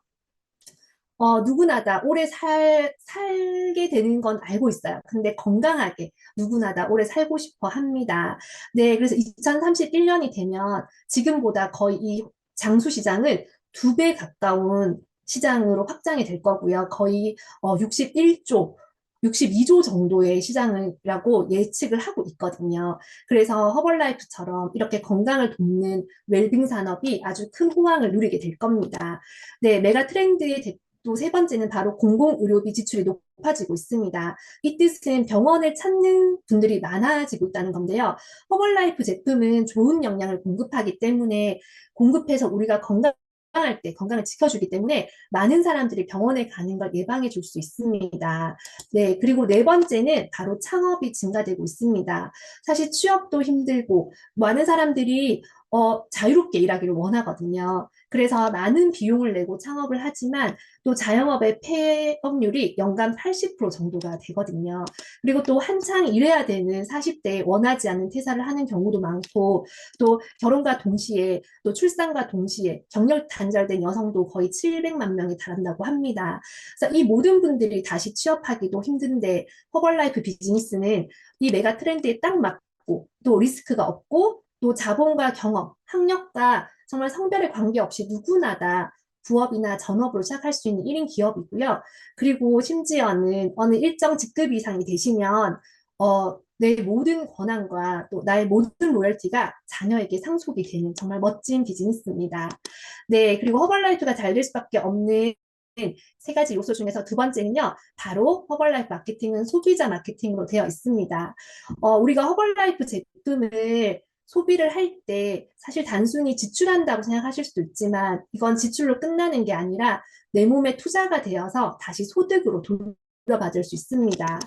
누구나 다 오래 살게 되는 건 알고 있어요. 근데 건강하게 누구나 다 오래 살고 싶어 합니다. 네, 그래서 2031년이 되면 지금보다 거의 이 장수 시장을 2배 가까운 시장으로 확장이 될 거고요. 거의 61조 62조 정도의 시장이라고 예측을 하고 있거든요. 그래서 허벌라이프처럼 이렇게 건강을 돕는 웰빙 산업이 아주 큰 호황을 누리게 될 겁니다. 네, 메가 트렌드의 또 세 번째는 바로 공공의료비 지출이 높아지고 있습니다. 이 뜻은 병원을 찾는 분들이 많아지고 있다는 건데요. 허벌라이프 제품은 좋은 영양을 공급하기 때문에 공급해서 우리가 건강 건강할 때 건강을 지켜주기 때문에 많은 사람들이 병원에 가는 걸 예방해 줄 수 있습니다. 네, 그리고 네 번째는 바로 창업이 증가되고 있습니다. 사실 취업도 힘들고 많은 사람들이 자유롭게 일하기를 원하거든요. 그래서 많은 비용을 내고 창업을 하지만 또 자영업의 폐업률이 연간 80% 정도가 되거든요. 그리고 또 한창 일해야 되는 40대에 원하지 않는 퇴사를 하는 경우도 많고 또 결혼과 동시에 또 출산과 동시에 경력 단절된 여성도 거의 700만 명에 달한다고 합니다. 그래서 이 모든 분들이 다시 취업하기도 힘든데 허벌라이프 비즈니스는 이 메가 트렌드에 딱 맞고 또 리스크가 없고 또 자본과 경험, 학력과 정말 성별에 관계없이 누구나 다 부업이나 전업으로 시작할 수 있는 1인 기업이고요. 그리고 심지어는 어느 일정 직급 이상이 되시면 내 모든 권한과 또 나의 모든 로열티가 자녀에게 상속이 되는 정말 멋진 비즈니스입니다. 네, 그리고 허벌라이프가 잘 될 수밖에 없는 세 가지 요소 중에서 두 번째는요, 바로 허벌라이프 마케팅은 소비자 마케팅으로 되어 있습니다. 우리가 허벌라이프 제품을 소비를 할 때 사실 단순히 지출한다고 생각하실 수도 있지만 이건 지출로 끝나는 게 아니라 내 몸에 투자가 되어서 다시 소득으로 돌려받을 수 있습니다.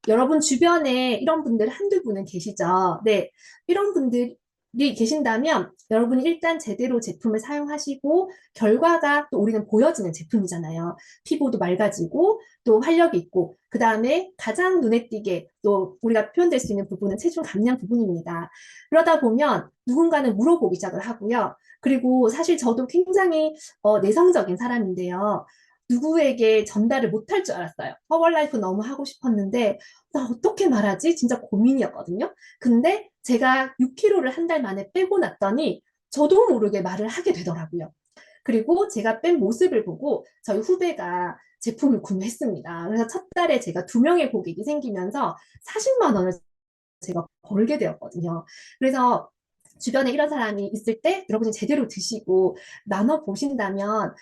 여러분 주변에 이런 분들 한두 분은 계시죠? 네, 이런 분들이 계신다면 여러분이 일단 제대로 제품을 사용하시고 결과가 또 우리는 보여지는 제품이잖아요. 피부도 맑아지고 또 활력이 있고 그 다음에 가장 눈에 띄게 또 우리가 표현될 수 있는 부분은 체중 감량 부분입니다. 그러다 보면 누군가는 물어보기 시작을 하고요. 그리고 사실 저도 굉장히 내성적인 사람인데요. 누구에게 전달을 못할 줄 알았어요. 허벌라이프 너무 하고 싶었는데 나 어떻게 말하지? 진짜 고민이었거든요. 근데 제가 6kg를 한 달 만에 빼고 났더니 저도 모르게 말을 하게 되더라고요. 그리고 제가 뺀 모습을 보고 저희 후배가 제품을 구매했습니다. 그래서 첫 달에 제가 2명의 고객이 생기면서 40만 원을 제가 벌게 되었거든요. 그래서 주변에 이런 사람이 있을 때 여러분이 제대로 드시고 나눠 보신다면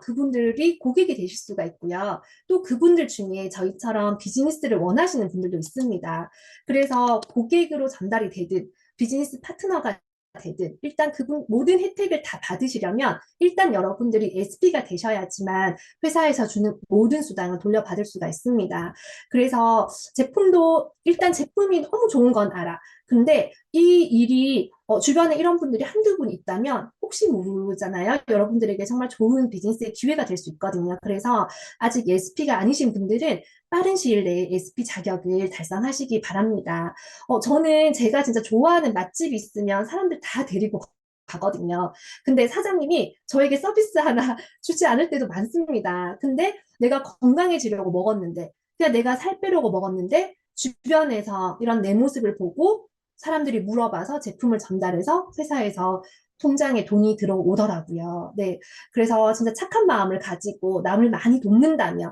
그분들이 고객이 되실 수가 있고요. 또 그분들 중에 저희처럼 비즈니스를 원하시는 분들도 있습니다. 그래서 고객으로 전달이 되든 비즈니스 파트너가 되든 일단 그분 모든 혜택을 다 받으시려면 일단 여러분들이 SP가 되셔야지만 회사에서 주는 모든 수당을 돌려받을 수가 있습니다. 그래서 제품도 일단 제품이 너무 좋은 건 알아. 근데 이 일이 주변에 이런 분들이 한두 분 있다면 혹시 모르잖아요. 여러분들에게 정말 좋은 비즈니스의 기회가 될 수 있거든요. 그래서 아직 SP가 아니신 분들은 빠른 시일 내에 SP 자격을 달성하시기 바랍니다. 저는 제가 진짜 좋아하는 맛집이 있으면 사람들 다 데리고 가거든요. 근데 사장님이 저에게 서비스 하나 주지 않을 때도 많습니다. 근데 내가 건강해지려고 먹었는데, 그냥 내가 살 빼려고 먹었는데, 주변에서 이런 내 모습을 보고 사람들이 물어봐서 제품을 전달해서 회사에서 통장에 돈이 들어오더라고요. 네. 그래서 진짜 착한 마음을 가지고 남을 많이 돕는다면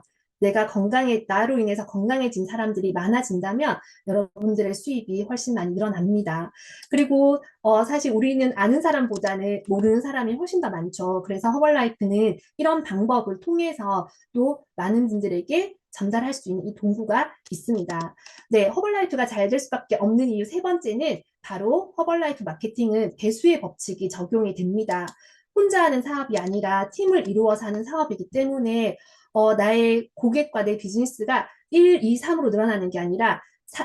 나로 인해서 건강해진 사람들이 많아진다면 여러분들의 수입이 훨씬 많이 늘어납니다. 그리고 사실 우리는 아는 사람보다는 모르는 사람이 훨씬 더 많죠. 그래서 허벌라이프는 이런 방법을 통해서 또 많은 분들에게 전달할 수 있는 이 동구가 있습니다. 네, 허벌라이프가 잘 될 수밖에 없는 이유 세 번째는 바로 허벌라이프 마케팅은 배수의 법칙이 적용이 됩니다. 혼자 하는 사업이 아니라 팀을 이루어서 하는 사업이기 때문에 나의 고객과 내 비즈니스가 1, 2, 3으로 늘어나는 게 아니라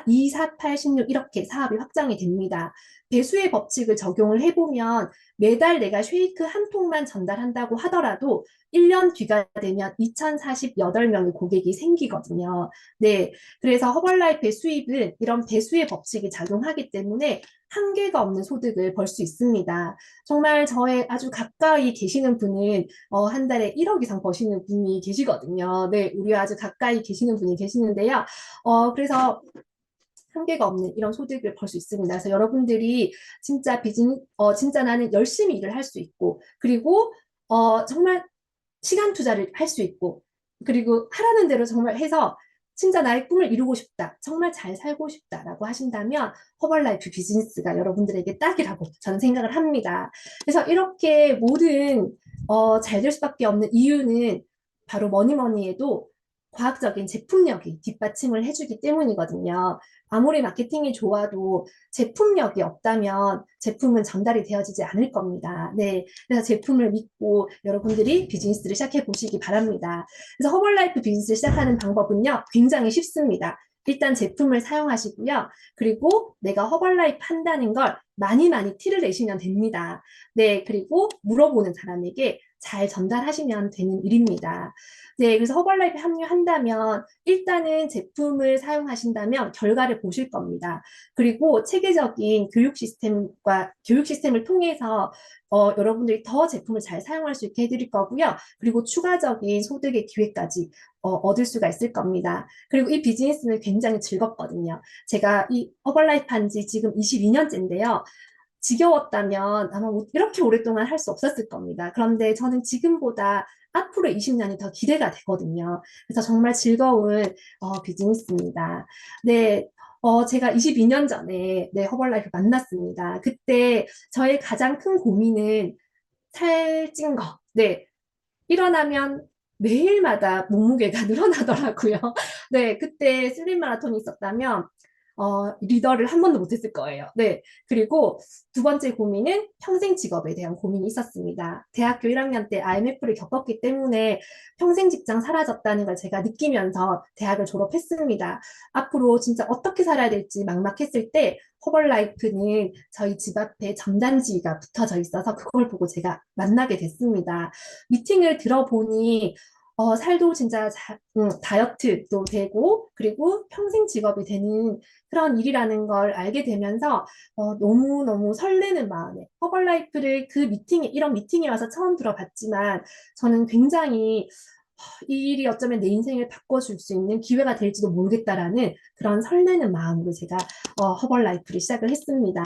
2, 4, 8, 16 이렇게 사업이 확장이 됩니다. 배수의 법칙을 적용을 해보면 매달 내가 쉐이크 한 통만 전달한다고 하더라도 1년 뒤가 되면 2,048명의 고객이 생기거든요. 네. 그래서 허벌라이프의 수입은 이런 배수의 법칙이 작용하기 때문에 한계가 없는 소득을 벌 수 있습니다. 정말 저의 아주 가까이 계시는 분은 한 달에 1억 이상 버시는 분이 계시거든요. 네, 우리와 아주 가까이 계시는 분이 계시는데요. 그래서 한계가 없는 이런 소득을 벌 수 있습니다. 그래서 여러분들이 진짜 나는 열심히 일을 할 수 있고, 그리고 정말 시간 투자를 할 수 있고, 그리고 하라는 대로 정말 해서 진짜 나의 꿈을 이루고 싶다, 정말 잘 살고 싶다라고 하신다면 허벌라이프 비즈니스가 여러분들에게 딱이라고 저는 생각을 합니다. 그래서 이렇게 모든 잘 될 수밖에 없는 이유는 바로 뭐니 뭐니 해도 과학적인 제품력이 뒷받침을 해주기 때문이거든요. 아무리 마케팅이 좋아도 제품력이 없다면 제품은 전달이 되어지지 않을 겁니다. 네. 그래서 제품을 믿고 여러분들이 비즈니스를 시작해 보시기 바랍니다. 그래서 허벌라이프 비즈니스를 시작하는 방법은요, 굉장히 쉽습니다. 일단 제품을 사용하시고요. 그리고 내가 허벌라이프 한다는 걸 많이 많이 티를 내시면 됩니다. 네. 그리고 물어보는 사람에게 잘 전달하시면 되는 일입니다. 네, 그래서 허벌라이프에 합류한다면 일단은 제품을 사용하신다면 결과를 보실 겁니다. 그리고 체계적인 교육 시스템을 통해서 여러분들이 더 제품을 잘 사용할 수 있게 해드릴 거고요. 그리고 추가적인 소득의 기회까지 얻을 수가 있을 겁니다. 그리고 이 비즈니스는 굉장히 즐겁거든요. 제가 이 허벌라이프 한 지 지금 22년째인데요. 지겨웠다면 아마 이렇게 오랫동안 할 수 없었을 겁니다. 그런데 저는 지금보다 앞으로 20년이 더 기대가 되거든요. 그래서 정말 즐거운 비즈니스입니다. 네, 제가 22년 전에 네, 허벌라이프 만났습니다. 그때 저의 가장 큰 고민은 살찐 거. 네, 일어나면 매일마다 몸무게가 늘어나더라고요. 네, 그때 슬림 마라톤이 있었다면 리더를 한 번도 못했을 거예요. 네, 그리고 두 번째 고민은 평생 직업에 대한 고민이 있었습니다. 대학교 1학년 때 IMF를 겪었기 때문에 평생 직장 사라졌다는 걸 제가 느끼면서 대학을 졸업했습니다. 앞으로 진짜 어떻게 살아야 될지 막막했을 때 허벌라이프는 저희 집 앞에 전단지가 붙어져 있어서 그걸 보고 제가 만나게 됐습니다. 미팅을 들어보니 살도 진짜 다이어트도 되고 그리고 평생 직업이 되는 그런 일이라는 걸 알게 되면서 너무너무 설레는 마음에 허벌라이프를 이런 미팅에 와서 처음 들어봤지만 저는 굉장히 이 일이 어쩌면 내 인생을 바꿔줄 수 있는 기회가 될지도 모르겠다라는 그런 설레는 마음으로 제가 허벌라이프를 시작을 했습니다.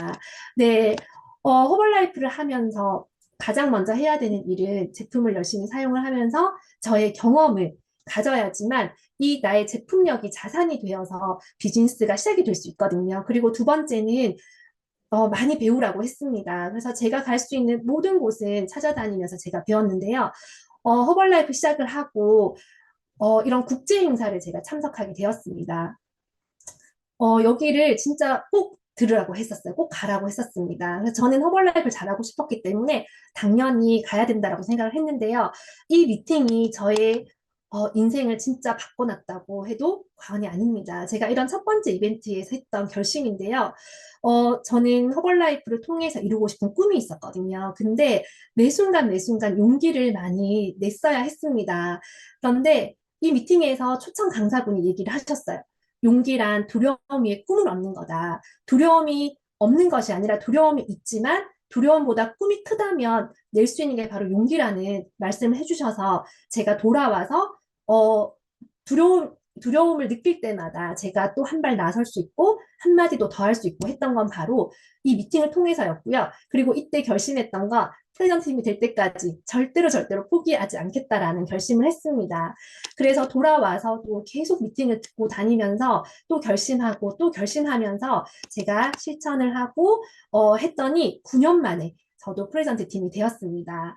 네, 허벌라이프를 하면서 가장 먼저 해야 되는 일은 제품을 열심히 사용을 하면서 저의 경험을 가져야지만 이 나의 제품력이 자산이 되어서 비즈니스가 시작이 될 수 있거든요. 그리고 두 번째는 많이 배우라고 했습니다. 그래서 제가 갈 수 있는 모든 곳은 찾아다니면서 제가 배웠는데요. 허벌라이프 시작을 하고 이런 국제 행사를 제가 참석하게 되었습니다. 여기를 진짜 꼭 들으라고 했었어요. 꼭 가라고 했었습니다. 그래서 저는 허벌라이프를 잘하고 싶었기 때문에 당연히 가야 된다라고 생각을 했는데요. 이 미팅이 저의 인생을 진짜 바꿔놨다고 해도 과언이 아닙니다. 제가 이런 첫 번째 이벤트에서 했던 결심인데요. 저는 허벌라이프를 통해서 이루고 싶은 꿈이 있었거든요. 근데 매 순간 매 순간 용기를 많이 냈어야 했습니다. 그런데 이 미팅에서 초청 강사분이 얘기를 하셨어요. 용기란 두려움 위에 꿈을 얻는 거다. 두려움이 없는 것이 아니라 두려움이 있지만 두려움보다 꿈이 크다면 낼 수 있는 게 바로 용기라는 말씀을 해주셔서 제가 돌아와서 두려움을 느낄 때마다 제가 또 한 발 나설 수 있고 한마디도 더 할 수 있고 했던 건 바로 이 미팅을 통해서였고요. 그리고 이때 결심했던 거 프레젠팀이 될 때까지 절대로 포기하지 않겠다라는 결심을 했습니다. 그래서 돌아와서 또 계속 미팅을 듣고 다니면서 또 결심하고 또 결심하면서 제가 실천을 하고 했더니 9년 만에 저도 프레젠트 팀이 되었습니다.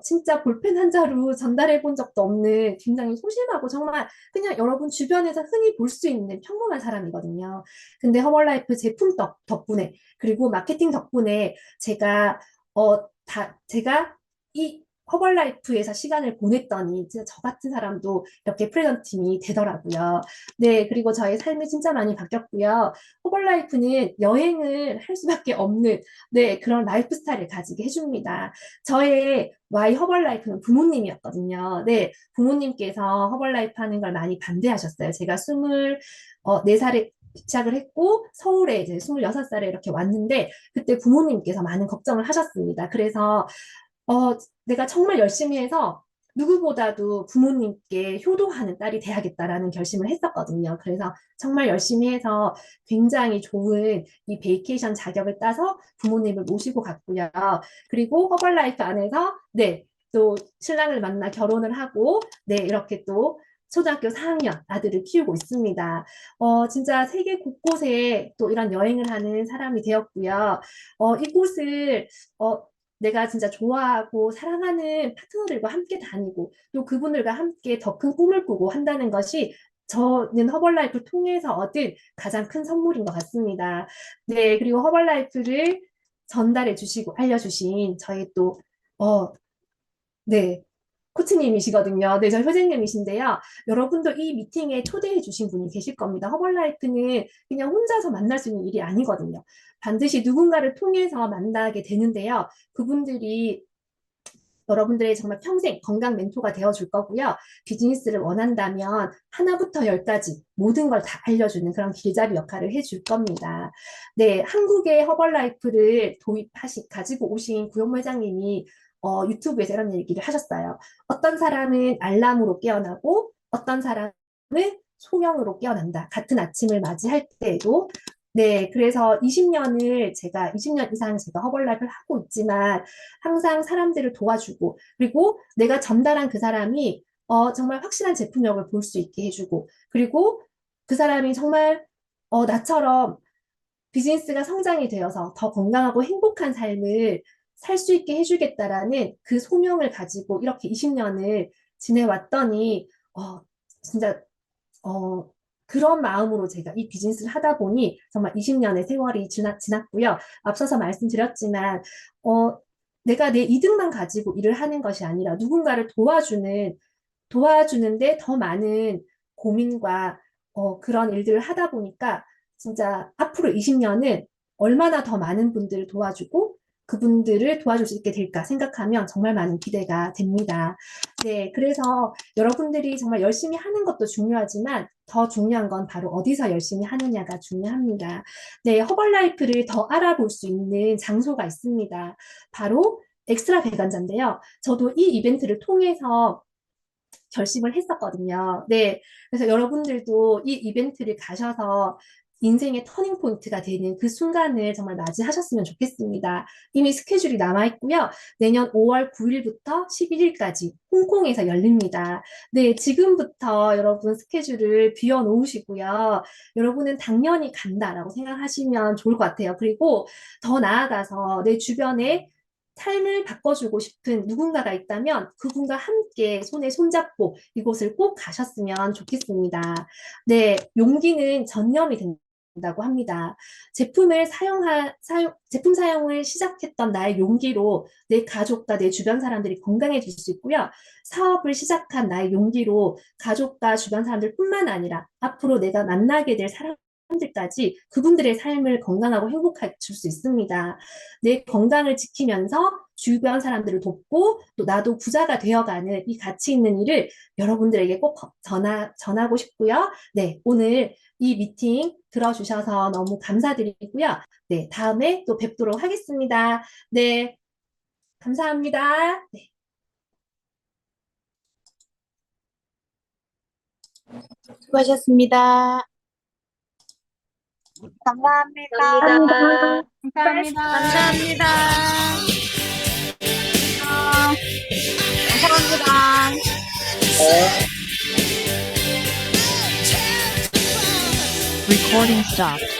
진짜 볼펜 한 자루 전달해 본 적도 없는 굉장히 소심하고 정말 그냥 여러분 주변에서 흔히 볼 수 있는 평범한 사람이거든요. 근데 허벌라이프 제품 덕분에 그리고 마케팅 덕분에 제가 이 허벌라이프에서 시간을 보냈더니 진짜 저 같은 사람도 이렇게 프레젠트 팀이 되더라고요. 네, 그리고 저의 삶이 진짜 많이 바뀌었고요. 허벌라이프는 여행을 할 수밖에 없는 네, 그런 라이프 스타일을 가지게 해줍니다. 저의 와이 허벌라이프는 부모님이었거든요. 네, 부모님께서 허벌라이프 하는 걸 많이 반대하셨어요. 제가 24살에 시작을 했고 서울에 이제 26살에 이렇게 왔는데 그때 부모님께서 많은 걱정을 하셨습니다. 그래서 내가 정말 열심히 해서 누구보다도 부모님께 효도하는 딸이 돼야겠다라는 결심을 했었거든요. 그래서 정말 열심히 해서 굉장히 좋은 이 베이케이션 자격을 따서 부모님을 모시고 갔고요. 그리고 허벌라이프 안에서 네, 또 신랑을 만나 결혼을 하고 네, 이렇게 또 초등학교 4학년 아들을 키우고 있습니다. 진짜 세계 곳곳에 또 이런 여행을 하는 사람이 되었고요. 이곳을 내가 진짜 좋아하고 사랑하는 파트너들과 함께 다니고 또 그분들과 함께 더 큰 꿈을 꾸고 한다는 것이 저는 허벌라이프를 통해서 얻은 가장 큰 선물인 것 같습니다. 네, 그리고 허벌라이프를 전달해 주시고 알려주신 저희 또, 네, 코치님이시거든요. 네, 저희 선생님이신데요. 여러분도 이 미팅에 초대해 주신 분이 계실 겁니다. 허벌라이프는 그냥 혼자서 만날 수 있는 일이 아니거든요. 반드시 누군가를 통해서 만나게 되는데요. 그분들이 여러분들의 정말 평생 건강 멘토가 되어줄 거고요. 비즈니스를 원한다면 하나부터 열까지 모든 걸 다 알려주는 그런 길잡이 역할을 해줄 겁니다. 네, 한국의 허벌라이프를 가지고 오신 구현모 회장님이 유튜브에서 이런 얘기를 하셨어요. 어떤 사람은 알람으로 깨어나고 어떤 사람은 소명으로 깨어난다. 같은 아침을 맞이할 때에도 네, 그래서 20년 이상 제가 허벌라이프를 하고 있지만 항상 사람들을 도와주고 그리고 내가 전달한 그 사람이 정말 확실한 제품력을 볼 수 있게 해주고 그리고 그 사람이 정말 나처럼 비즈니스가 성장이 되어서 더 건강하고 행복한 삶을 살 수 있게 해주겠다라는 그 소명을 가지고 이렇게 20년을 지내왔더니 진짜 어, 그런 마음으로 제가 이 비즈니스를 하다 보니 정말 20년의 세월이 지났고요. 앞서서 말씀드렸지만, 내가 내 이득만 가지고 일을 하는 것이 아니라 누군가를 도와주는데 더 많은 고민과 그런 일들을 하다 보니까 진짜 앞으로 20년은 얼마나 더 많은 분들을 도와주고 그분들을 도와줄 수 있게 될까 생각하면 정말 많은 기대가 됩니다. 네, 그래서 여러분들이 정말 열심히 하는 것도 중요하지만 더 중요한 건 바로 어디서 열심히 하느냐가 중요합니다. 네, 허벌라이프를 더 알아볼 수 있는 장소가 있습니다. 바로 엑스트라 배관자인데요. 저도 이 이벤트를 통해서 결심을 했었거든요. 네. 그래서 여러분들도 이 이벤트를 가셔서 인생의 터닝 포인트가 되는 그 순간을 정말 맞이하셨으면 좋겠습니다. 이미 스케줄이 남아 있고요. 내년 5월 9일부터 11일까지 홍콩에서 열립니다. 네, 지금부터 여러분 스케줄을 비워 놓으시고요. 여러분은 당연히 간다라고 생각하시면 좋을 것 같아요. 그리고 더 나아가서 내 주변에 삶을 바꿔주고 싶은 누군가가 있다면 그분과 함께 손에 손잡고 이곳을 꼭 가셨으면 좋겠습니다. 네, 용기는 전념이 된다고 합니다. 제품 사용을 시작했던 나의 용기로 내 가족과 내 주변 사람들이 건강해질 수 있고요. 사업을 시작한 나의 용기로 가족과 주변 사람들뿐만 아니라 앞으로 내가 만나게 될 사람들까지 그분들의 삶을 건강하고 행복해질 수 있습니다. 내 건강을 지키면서 주변 사람들을 돕고 또 나도 부자가 되어가는 이 가치 있는 일을 여러분들에게 꼭 전하고 싶고요. 네, 오늘 이 미팅 들어주셔서 너무 감사드리고요. 네, 다음에 또 뵙도록 하겠습니다. 네, 감사합니다. 네. 수고하셨습니다. 감사합니다. 감사합니다. 감사합니다. 감사합니다. Recording stopped.